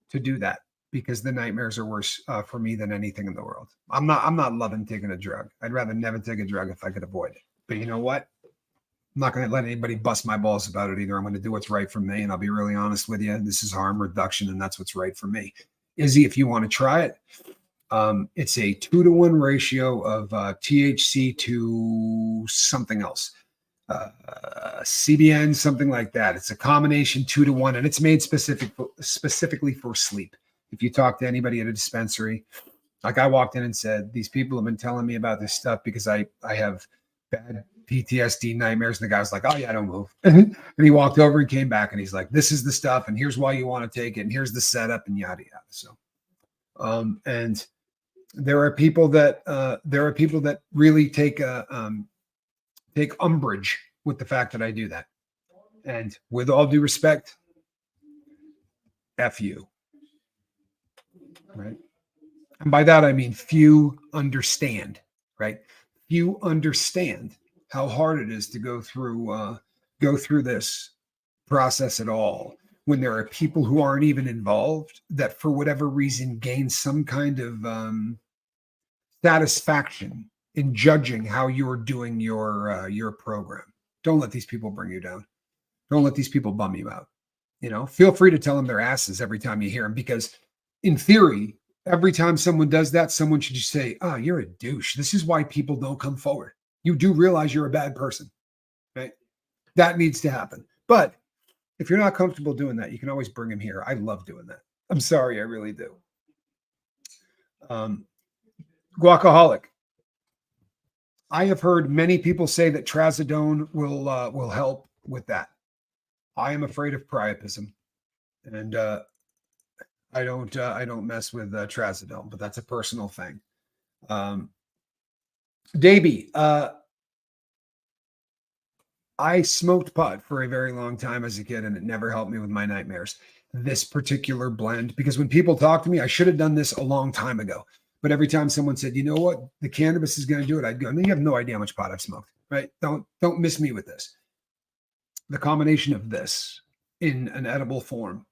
to do that because the nightmares are worse for me than anything in the world. I'm not loving taking a drug. I'd rather never take a drug if I could avoid it. But you know what? I'm not going to let anybody bust my balls about it either. I'm going to do what's right for me. And I'll be really honest with you. This is harm reduction, and that's what's right for me. Izzy, if you want to try it, it's a 2-to-1 ratio of THC to something else. CBN, something like that. It's a combination 2-to-1, and it's made specifically for sleep. If you talk to anybody at a dispensary, like I walked in and said, these people have been telling me about this stuff because I have bad PTSD nightmares. And the guy was like, oh yeah, don't move. And he walked over and came back and he's like, this is the stuff. And here's why you want to take it. And here's the setup and yada, yada. So, and there are people that really take umbrage with the fact that I do that. And with all due respect, F you. Right. And by that, I mean, few understand, right? Few understand how hard it is to go through this process at all when there are people who aren't even involved that for whatever reason gain some kind of satisfaction in judging how you're doing your program. Don't let these people bring you down. Don't let these people bum you out. Feel free to tell them their asses every time you hear them, because in theory, every time someone does that, someone should just say, oh, you're a douche. This is why people don't come forward. You do realize you're a bad person, right? That needs to happen. But if you're not comfortable doing that, you can always bring him here. I love doing that. I'm sorry, I really do. Guacaholic. I have heard many people say that trazodone will help with that. I am afraid of priapism, and I don't mess with trazodone, but that's a personal thing. Davey, I smoked pot for a very long time as a kid, and it never helped me with my nightmares. This particular blend, because when people talk to me, I should have done this a long time ago. But every time someone said, you know what, the cannabis is going to do it, I'd go, no, you have no idea how much pot I've smoked, right? Don't miss me with this. The combination of this in an edible form.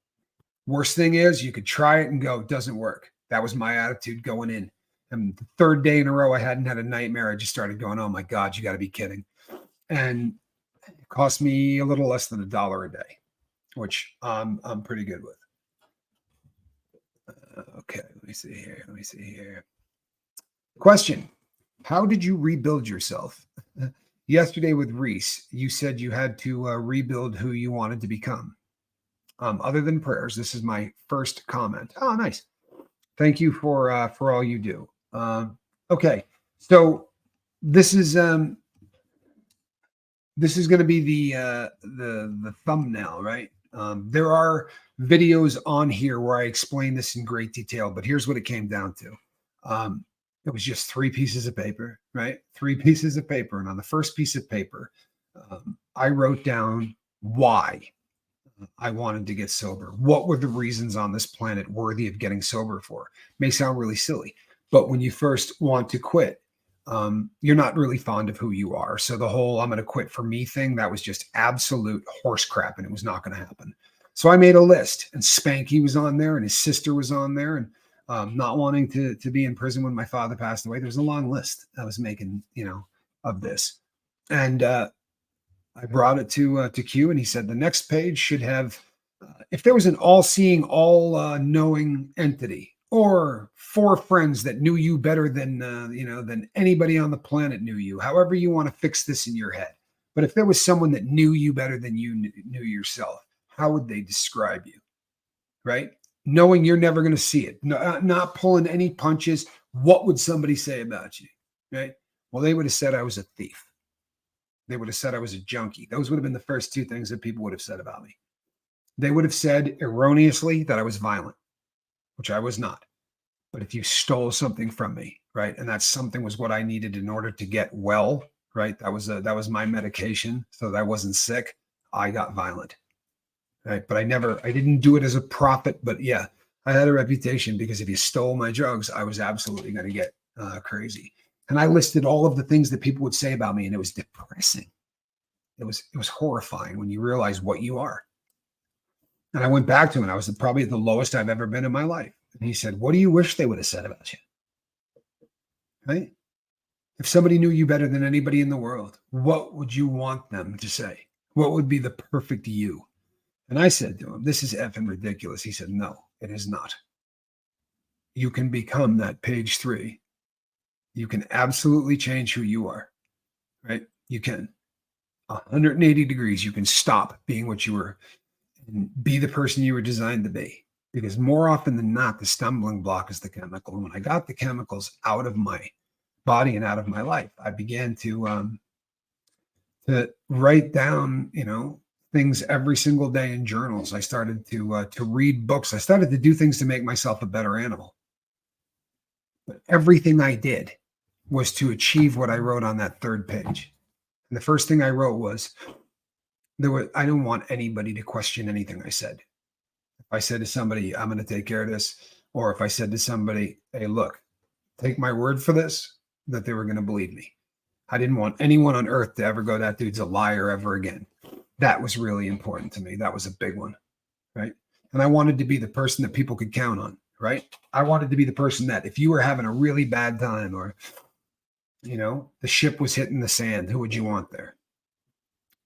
Worst thing is you could try it and go, it doesn't work. That was my attitude going in. And the third day in a row, I hadn't had a nightmare. I just started going, oh my God, you got to be kidding. And it cost me a little less than $1 a day, which I'm pretty good with. Okay, let me see here. Question: how did you rebuild yourself? Yesterday with Reese, you said you had to rebuild who you wanted to become. Other than prayers, this is my first comment. Oh, nice. Thank you for all you do. Okay, so this is going to be the thumbnail, right? There are videos on here where I explain this in great detail, but here's what it came down to. It was just 3 pieces of paper, right? 3 pieces of paper. And on the first piece of paper, I wrote down why I wanted to get sober. What were the reasons on this planet worthy of getting sober for? May sound really silly, but when you first want to quit, you're not really fond of who you are. So the whole I'm going to quit for me thing, that was just absolute horse crap, and it was not going to happen. So I made a list, and Spanky was on there, and his sister was on there, and not wanting to be in prison when my father passed away. There's a long list I was making, of this. And I brought it to Q, and he said the next page should have, if there was an all-seeing, all-knowing entity, or 4 friends that knew you better than anybody on the planet knew you. However you want to fix this in your head, but if there was someone that knew you better than you knew yourself, how would they describe you? Right? Knowing you're never going to see it, not pulling any punches. What would somebody say about you? Right? Well, they would have said I was a thief. They would have said I was a junkie. Those would have been the first 2 things that people would have said about me. They would have said erroneously that I was violent, which I was not. But if you stole something from me, right, and that something was what I needed in order to get well, right, that was my medication, so that I wasn't sick, I got violent. Right. But I didn't do it as a profit, but yeah, I had a reputation because if you stole my drugs, I was absolutely going to get crazy. And I listed all of the things that people would say about me, and it was depressing. It was horrifying when you realize what you are. And I went back to him, and I was probably the lowest I've ever been in my life. And he said, what do you wish they would have said about you? Right? If somebody knew you better than anybody in the world, what would you want them to say? What would be the perfect you? And I said to him, this is effing ridiculous. He said, no, it is not. You can become that page 3. You can absolutely change who you are, right? You can. 180 degrees. You can stop being what you were and be the person you were designed to be. Because more often than not, the stumbling block is the chemical. And when I got the chemicals out of my body and out of my life, I began to write down, things every single day in journals. I started to read books. I started to do things to make myself a better animal. But everything I did was to achieve what I wrote on that 3rd page. And the first thing I wrote was, I don't want anybody to question anything I said. If I said to somebody, I'm going to take care of this, or if I said to somebody, hey, look, take my word for this, that they were going to believe me. I didn't want anyone on earth to ever go, that dude's a liar ever again. That was really important to me. That was a big one, right? And I wanted to be the person that people could count on, right? I wanted to be the person that if you were having a really bad time or, the ship was hitting the sand, who would you want there?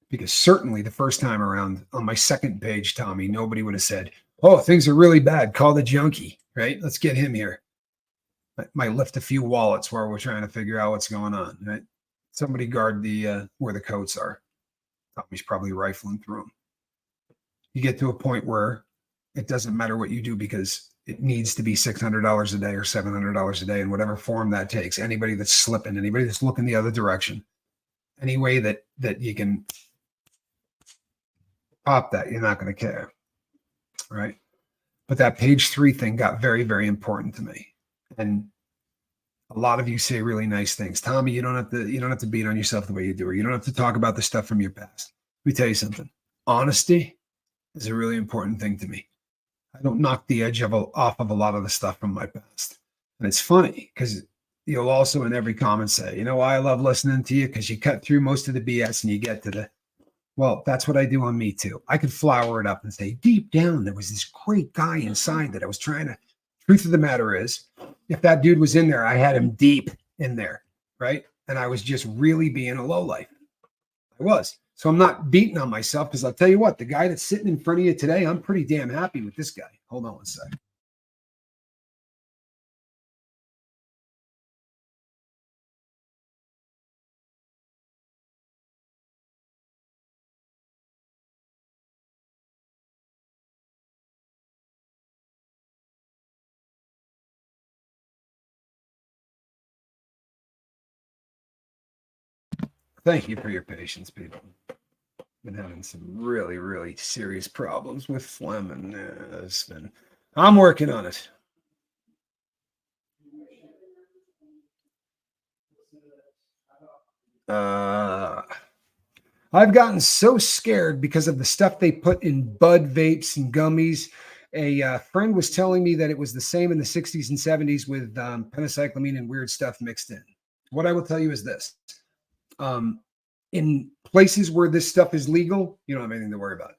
Because certainly the first time around on my 2nd page, Tommy, nobody would have said, oh, things are really bad. Call the junkie, right? Let's get him here. I might lift a few wallets while we're trying to figure out what's going on, right? Somebody guard the where the coats are. Tommy's probably rifling through them. You get to a point where it doesn't matter what you do because it needs to be $600 a day or $700 a day in whatever form that takes. Anybody that's slipping, anybody that's looking the other direction, any way that you can pop that, you're not going to care, right? But that page 3 thing got very, very important to me. And a lot of you say really nice things. Tommy, you don't have to beat on yourself the way you do, or you don't have to talk about the stuff from your past. Let me tell you something. Honesty is a really important thing to me. I don't knock the edge off of a lot of the stuff from my past. And it's funny because you'll also in every comment say, you know why I love listening to you? Because you cut through most of the BS and you get to the, well, that's what I do on Me Too. I could flower it up and say, deep down, there was this great guy inside that I was trying to. Truth of the matter is, if that dude was in there, I had him deep in there, right? And I was just really being a lowlife. I was. So I'm not beating on myself because I'll tell you what, the guy that's sitting in front of you today, I'm pretty damn happy with this guy. Hold on one second. Thank you for your patience, people. Been having some really, really serious problems with phlegm, and I'm working on it. I've gotten so scared because of the stuff they put in bud vapes and gummies. A friend was telling me that it was the same in the 60s and 70s with penicillamine and weird stuff mixed in. What I will tell you is this. In places where this stuff is legal, you don't have anything to worry about.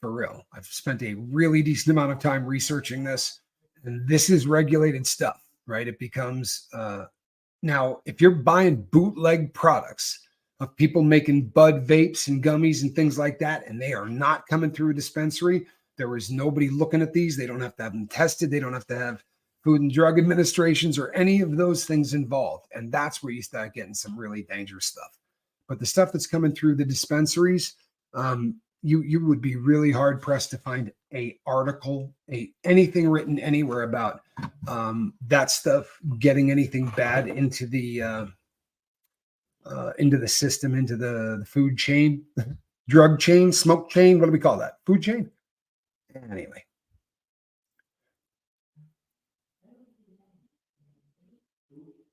For real. I've spent a really decent amount of time researching this, and this is regulated stuff, right? It becomes, now, if you're buying bootleg products of people making bud vapes and gummies and things like that, and they are not coming through a dispensary, there is nobody looking at these. They don't have to have them tested. They don't have to have Food and Drug Administrations or any of those things involved. And that's where you start getting some really dangerous stuff. But the stuff that's coming through the dispensaries, you would be really hard pressed to find a article, anything written anywhere about that stuff getting anything bad into the system, into the food chain, drug chain, smoke chain. What do we call that? Food chain. Anyway.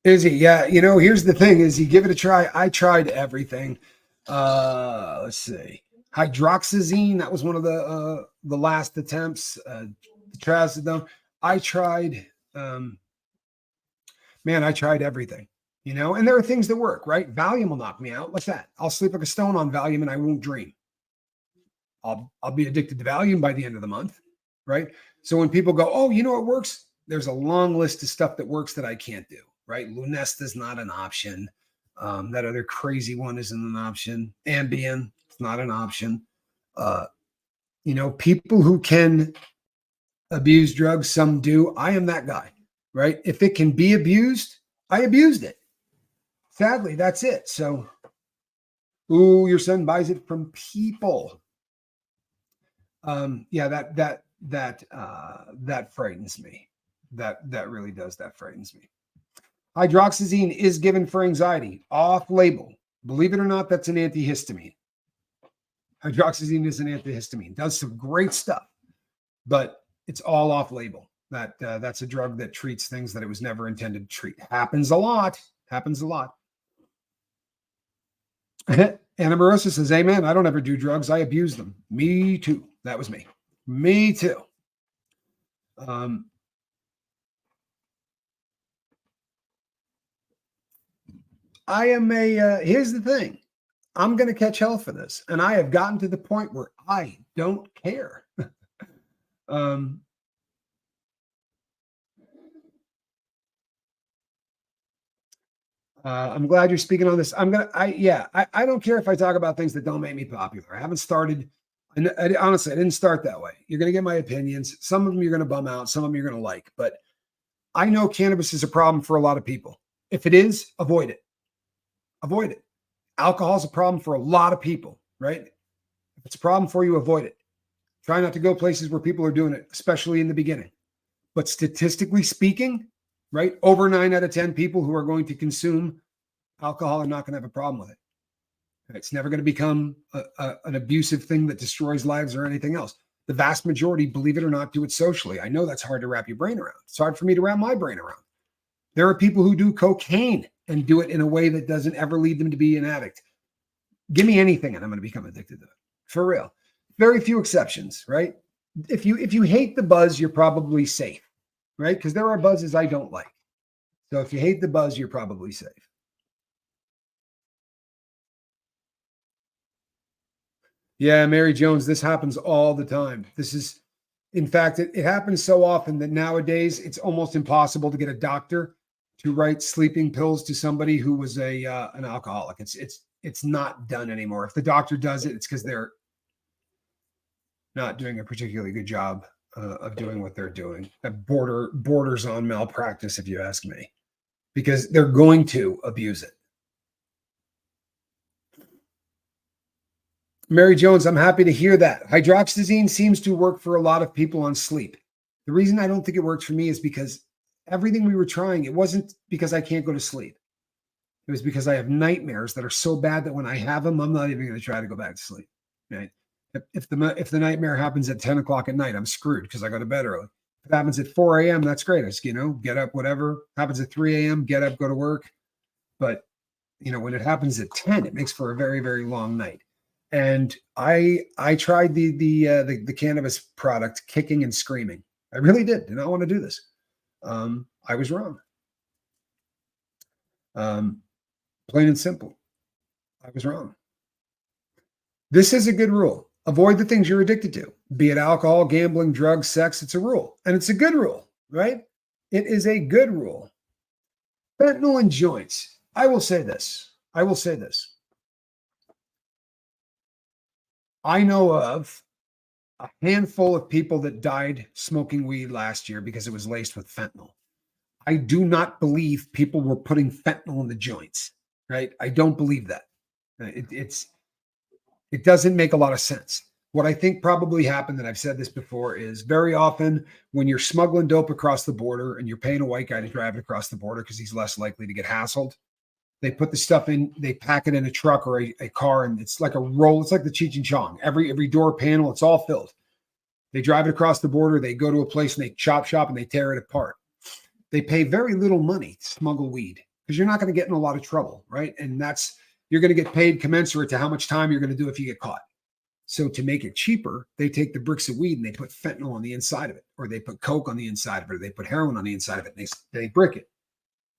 Izzy, yeah, here's the thing, Izzy, give it a try. I tried everything. Let's see. Hydroxyzine, that was one of the last attempts. Trazodone. I tried, I tried everything, and there are things that work, right? Valium will knock me out. What's that? I'll sleep like a stone on Valium and I won't dream. I'll be addicted to Valium by the end of the month, right? So when people go, oh, it works, there's a long list of stuff that works that I can't do. Right? Lunesta is not an option. That other crazy one isn't an option. Ambien, it's not an option. People who can abuse drugs, some do. I am that guy, right? If it can be abused, I abused it. Sadly, that's it. So, your son buys it from people. Yeah, that frightens me. That really does. That frightens me. Hydroxyzine is given for anxiety, off-label. Believe it or not, that's an antihistamine. Hydroxyzine is an antihistamine. Does some great stuff, but it's all off-label. That's a drug that treats things that it was never intended to treat. Happens a lot. Anamorosa says, amen. I don't ever do drugs. I abuse them. Me too. That was me. Me too. I am here's the thing. I'm going to catch hell for this. And I have gotten to the point where I don't care. I'm glad you're speaking on this. I don't care if I talk about things that don't make me popular. I haven't started. And honestly, I didn't start that way. You're going to get my opinions. Some of them you're going to bum out. Some of them you're going to like. But I know cannabis is a problem for a lot of people. If it is, avoid it. Avoid it. Alcohol is a problem for a lot of people, right? If it's a problem for you, avoid it. Try not to go places where people are doing it, especially in the beginning. But statistically speaking, right, over 9 out of 10 people who are going to consume alcohol are not going to have a problem with it. It's never going to become an abusive thing that destroys lives or anything else. The vast majority, believe it or not, do it socially. I know that's hard to wrap your brain around. It's hard for me to wrap my brain around. There are people who do cocaine and do it in a way that doesn't ever lead them to be an addict. Give me anything and I'm going to become addicted to it. For real. Very few exceptions, right? If you hate the buzz, you're probably safe, right? Because there are buzzes I don't like. So if you hate the buzz, you're probably safe. Yeah, Mary Jones, this happens all the time. In fact, it happens so often that nowadays it's almost impossible to get a doctor to write sleeping pills to somebody who was an alcoholic. It's not done anymore. If the doctor does it, it's because they're not doing a particularly good job of doing what they're doing. That borders on malpractice, if you ask me, because they're going to abuse it. Mary Jones, I'm happy to hear that. Hydroxyzine seems to work for a lot of people on sleep. The reason I don't think it works for me is because everything we were trying, it wasn't because I can't go to sleep. It was because I have nightmares that are so bad that when I have them, I'm not even going to try to go back to sleep. Right? If the nightmare happens at 10 o'clock at night, I'm screwed because I go to bed early. If it happens at 4 a.m., that's great. I just, get up, whatever. Happens at 3 a.m., get up, go to work. But, when it happens at 10, it makes for a very, very long night. And I tried the cannabis product kicking and screaming. I really did not want to do this. I was wrong. Plain and simple. I was wrong. This is a good rule. Avoid the things you're addicted to, be it alcohol, gambling, drugs, sex. It's a rule. And it's a good rule, right? It is a good rule. Fentanyl in joints. I will say this. I know of a handful of people that died smoking weed last year because it was laced with fentanyl. I do not believe people were putting fentanyl in the joints, right? I don't believe that. It doesn't make a lot of sense. What I think probably happened, and I've said this before, is very often when you're smuggling dope across the border and you're paying a white guy to drive it across the border because he's less likely to get hassled, they put the stuff in, they pack it in a truck or a car, and it's like a roll. It's like the Cheech and Chong. Every door panel, it's all filled. They drive it across the border. They go to a place and they chop shop and they tear it apart. They pay very little money to smuggle weed because you're not going to get in a lot of trouble, right? And you're going to get paid commensurate to how much time you're going to do if you get caught. So to make it cheaper, they take the bricks of weed and they put fentanyl on the inside of it, or they put coke on the inside of it, or they put heroin on the inside of it, and they brick it.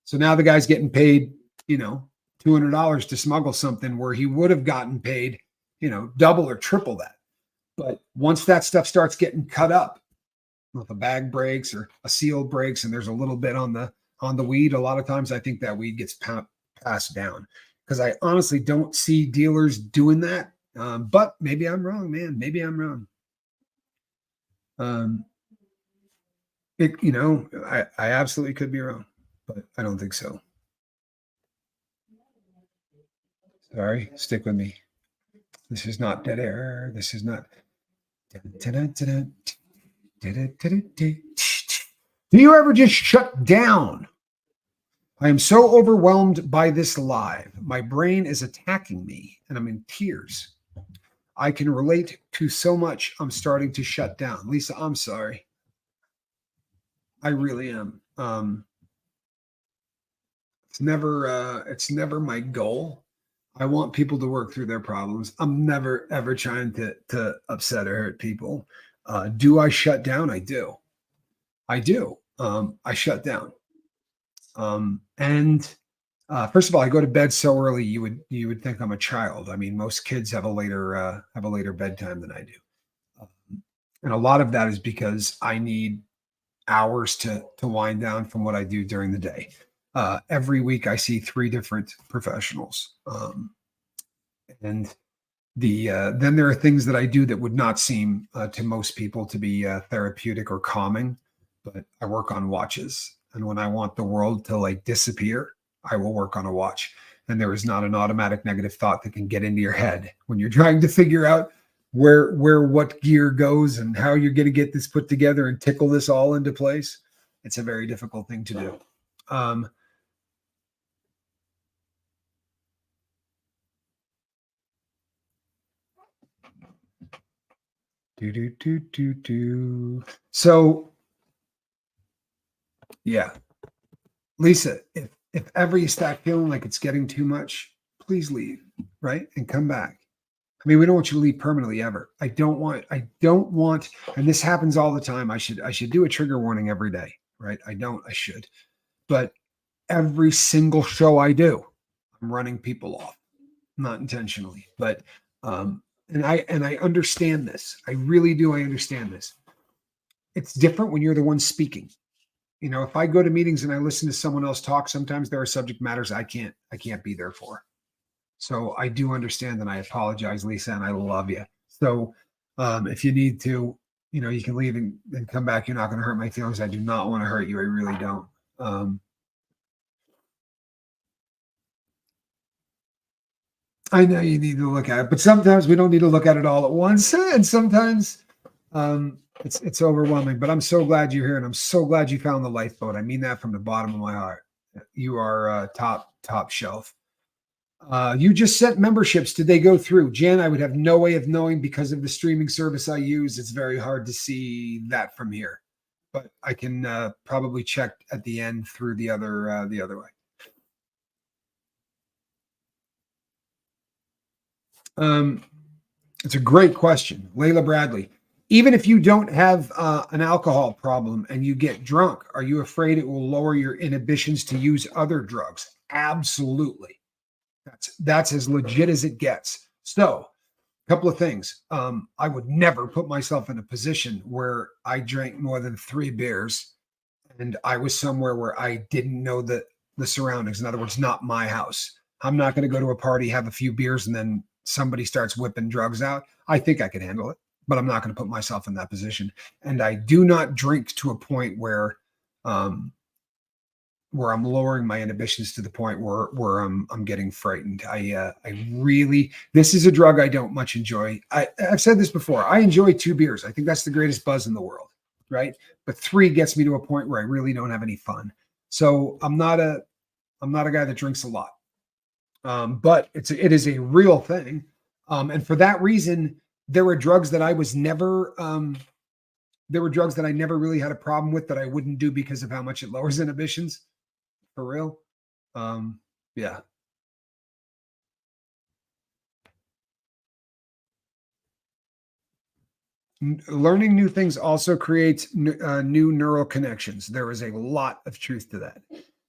So now the guy's getting paid, $200 to smuggle something where he would have gotten paid, double or triple that. But once that stuff starts getting cut up, if a bag breaks or a seal breaks and there's a little bit on the weed, a lot of times I think that weed gets passed down because I honestly don't see dealers doing that. But maybe I'm wrong, man. Maybe I'm wrong. I absolutely could be wrong, but I don't think so. Sorry, stick with me. This is not dead air. This is not. Do you ever just shut down? I am so overwhelmed by this live. My brain is attacking me and I'm in tears. I can relate to so much. I'm starting to shut down. Lisa, I'm sorry. I really am. It's never my goal. I want people to work through their problems. I'm never ever trying to upset or hurt people. Do I shut down? I do. I shut down. And first of all, I go to bed so early you would think I'm a child. I mean, most kids have a later bedtime than I do, and a lot of that is because I need hours to wind down from what I do during the day. Every week, I see 3 different professionals, and then there are things that I do that would not seem to most people to be therapeutic or calming, but I work on watches. And when I want the world to disappear, I will work on a watch. And there is not an automatic negative thought that can get into your head when you're trying to figure out where what gear goes and how you're going to get this put together and tickle this all into place. It's a very difficult thing to do. So, yeah, Lisa, if ever you start feeling like it's getting too much, please leave, right? And come back. I mean, we don't want you to leave permanently ever. I don't want, and this happens all the time. I should do a trigger warning every day, right? I should. But every single show I do, I'm running people off, not intentionally, but and I understand this. I really do. I understand this. It's different when you're the one speaking. You know, if I go to meetings and I listen to someone else talk, sometimes there are subject matters I can't be there for. So I do understand, and I apologize, Lisa, and I love you. So if you need to, you know, you can leave and come back. You're not going to hurt my feelings. I do not want to hurt you. I really don't. I know you need to look at it, but sometimes we don't need to look at it all at once. And sometimes it's overwhelming, but I'm so glad you're here. And I'm so glad you found the lifeboat. I mean that from the bottom of my heart. You are top shelf. You just sent memberships. Did they go through? Jan, I would have no way of knowing because of the streaming service I use. It's very hard to see that from here, but I can probably check at the end through the other way. It's a great question. Layla Bradley. Even if you don't have an alcohol problem and you get drunk, are you afraid it will lower your inhibitions to use other drugs? Absolutely. That's as legit as it gets. So, a couple of things. I would never put myself in a position where I drank more than 3 beers and I was somewhere where I didn't know the surroundings. In other words, not my house. I'm not going to go to a party, have a few beers, and then somebody starts whipping drugs out. I think I could handle it, but I'm not going to put myself in that position. And I do not drink to a point where I'm lowering my inhibitions to the point where I'm getting frightened. I really, this is a drug I don't much enjoy. I've said this before. I enjoy 2 beers. I think that's the greatest buzz in the world, right? But 3 gets me to a point where I really don't have any fun. So I'm not a guy that drinks a lot. But it is a real thing. And for that reason, there were drugs that I was never, there were drugs that I never really had a problem with that I wouldn't do because of how much it lowers inhibitions. For real. Yeah. Learning new things also creates new neural connections. There is a lot of truth to that.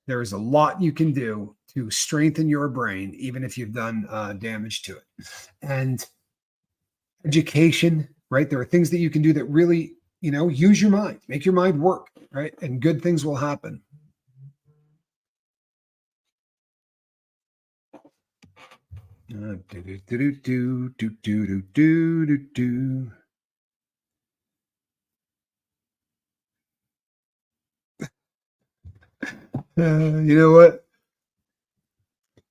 There is a lot you can do to strengthen your brain, even if you've done damage to it. And education, right? There are things that you can do that really, you know, use your mind, make your mind work, right? And good things will happen. You know what?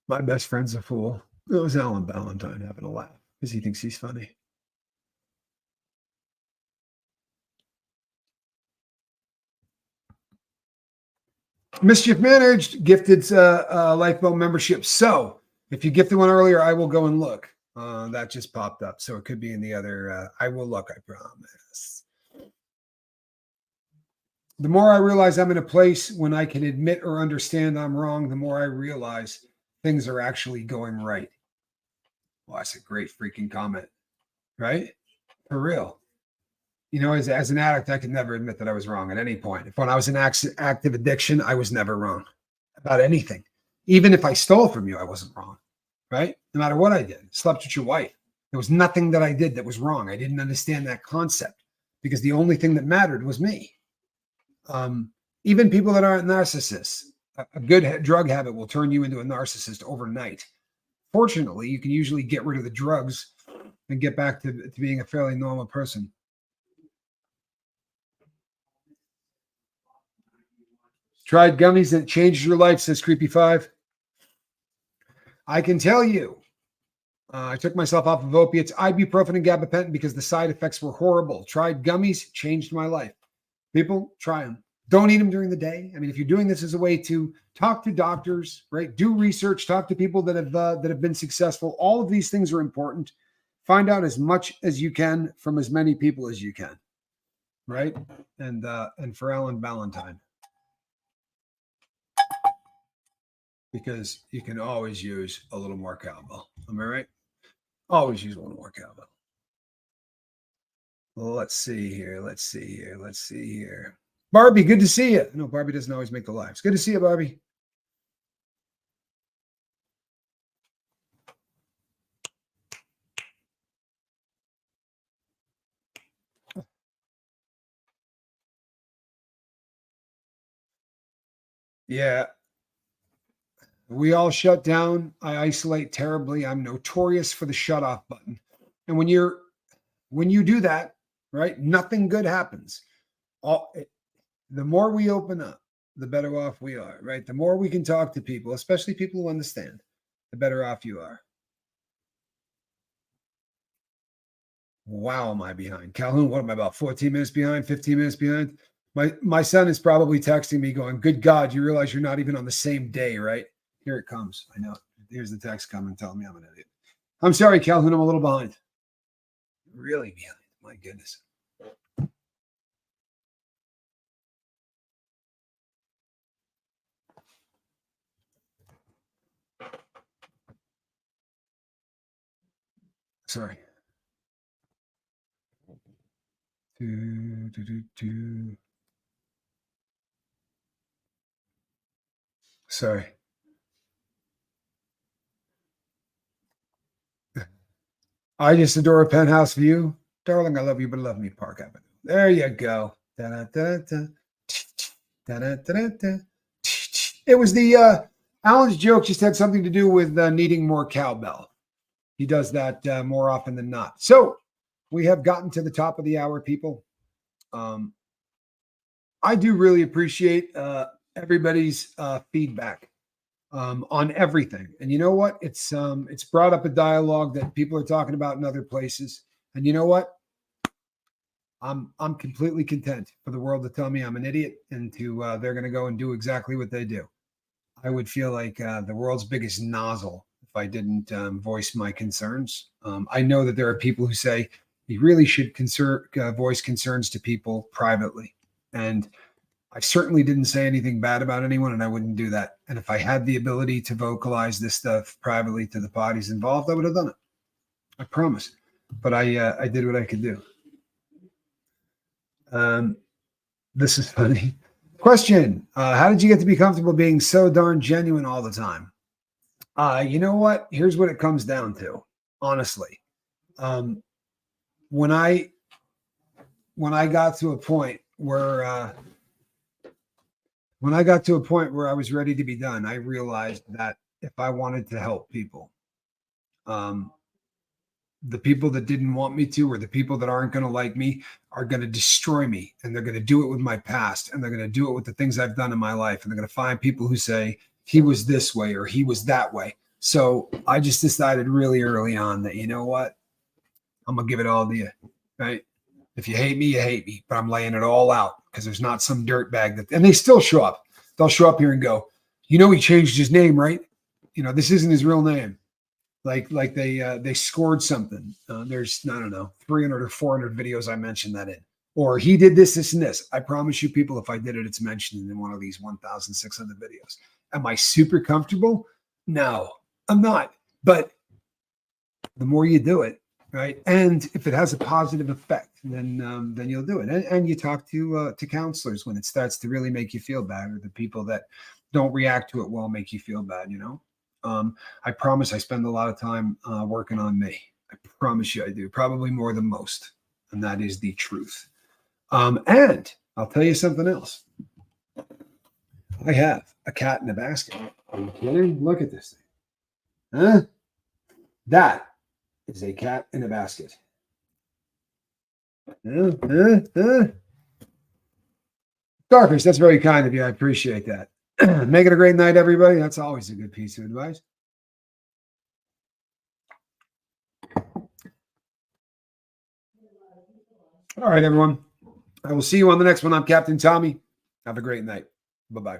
My best friend's a fool. It was Alan Ballantyne having a laugh because he thinks he's funny. Mischief Managed gifted Lifeboat membership. So if you gifted one earlier, I will go and look. That just popped up. So it could be in the other. I will look, I promise. The more I realize I'm in a place when I can admit or understand I'm wrong, the more I realize things are actually going right. Well, that's a great freaking comment, right? For real. You know, as an addict, I could never admit that I was wrong at any point. If when I was in active addiction, I was never wrong about anything. Even if I stole from you, I wasn't wrong, right? No matter what I did, slept with your wife. There was nothing that I did that was wrong. I didn't understand that concept because the only thing that mattered was me. Even people that aren't narcissists, a good drug habit will turn you into a narcissist overnight. Fortunately, you can usually get rid of the drugs and get back to being a fairly normal person. Tried gummies that changed your life, says Creepy5. I can tell you, I took myself off of opiates, ibuprofen, and gabapentin because the side effects were horrible. Tried gummies, changed my life. People, try them. Don't eat them during the day. I mean, if you're doing this as a way to talk to doctors, right? Do research, talk to people that have been successful. All of these things are important. find out as much as you can from as many people as you can, right? And for Ellen Valentine, because you can always use a little more cowbell. Am I right? Always use a little more cowbell. Well, let's see here. Barbie, good to see you. No, Barbie doesn't always make the lives. Good to see you, Barbie. Yeah. We all shut down. I isolate terribly. I'm notorious for the shut off button. And when you do that, right, nothing good happens. The more we open up, the better off we are, right? The more we can talk to people, especially people who understand, the better off you are. Wow, am I behind? Calhoun, what am I, about 14 minutes behind, 15 minutes behind? My son is probably texting me going, good God, you realize you're not even on the same day, right? Here it comes. I know. Here's the text coming telling me I'm an idiot. I'm sorry, Calhoun, I'm a little behind. Really behind. My goodness. Sorry. Sorry. I just adore a penthouse view. Darling, I love you, but love me, Park Avenue. There you go. Da-da-da-da. Da-da-da-da. It was the Alan's joke just had something to do with needing more cowbell. He does that more often than not. So we have gotten to the top of the hour, people. I do really appreciate everybody's feedback on everything. And you know what? It's brought up a dialogue that people are talking about in other places. And you know what? I'm completely content for the world to tell me I'm an idiot and to they're going to go and do exactly what they do. I would feel like the world's biggest nozzle if I didn't voice my concerns. I know that there are people who say you really should voice concerns to people privately. And I certainly didn't say anything bad about anyone, and I wouldn't do that. And if I had the ability to vocalize this stuff privately to the parties involved, I would have done it. I promise. But I did what I could do. This is funny. Question. How did you get to be comfortable being so darn genuine all the time? You know what? Here's what it comes down to, honestly. When I got to a point where I was ready to be done, I realized that if I wanted to help people, the people that didn't want me to, or the people that aren't going to like me, are going to destroy me. And they're going to do it with my past. And they're going to do it with the things I've done in my life. And they're going to find people who say he was this way or he was that way. So I just decided really early on that, you know what? I'm going to give it all to you, right? If you hate me, you hate me, but I'm laying it all out because there's not some dirtbag that, and they still show up. They'll show up here and go, you know, he changed his name, right? You know, this isn't his real name. Like they scored something. There's, I don't know, 300 or 400 videos I mentioned that in. Or he did this, this, and this. I promise you, people, if I did it, it's mentioned in one of these 1,600 videos. Am I super comfortable? No, I'm not. But the more you do it, right, and if it has a positive effect, then you'll do it. And you talk to counselors when it starts to really make you feel bad, or the people that don't react to it well make you feel bad. You know. I promise I spend a lot of time working on me. I promise you I do, probably more than most. And that is the truth. And I'll tell you something else. I have a cat in a basket. Are you kidding? Look at this thing. Huh? That is a cat in a basket. Starfish, that's very kind of you. I appreciate that. Make it a great night, everybody. That's always a good piece of advice. All right, everyone. I will see you on the next one. I'm Captain Tommy. Have a great night. Bye-bye.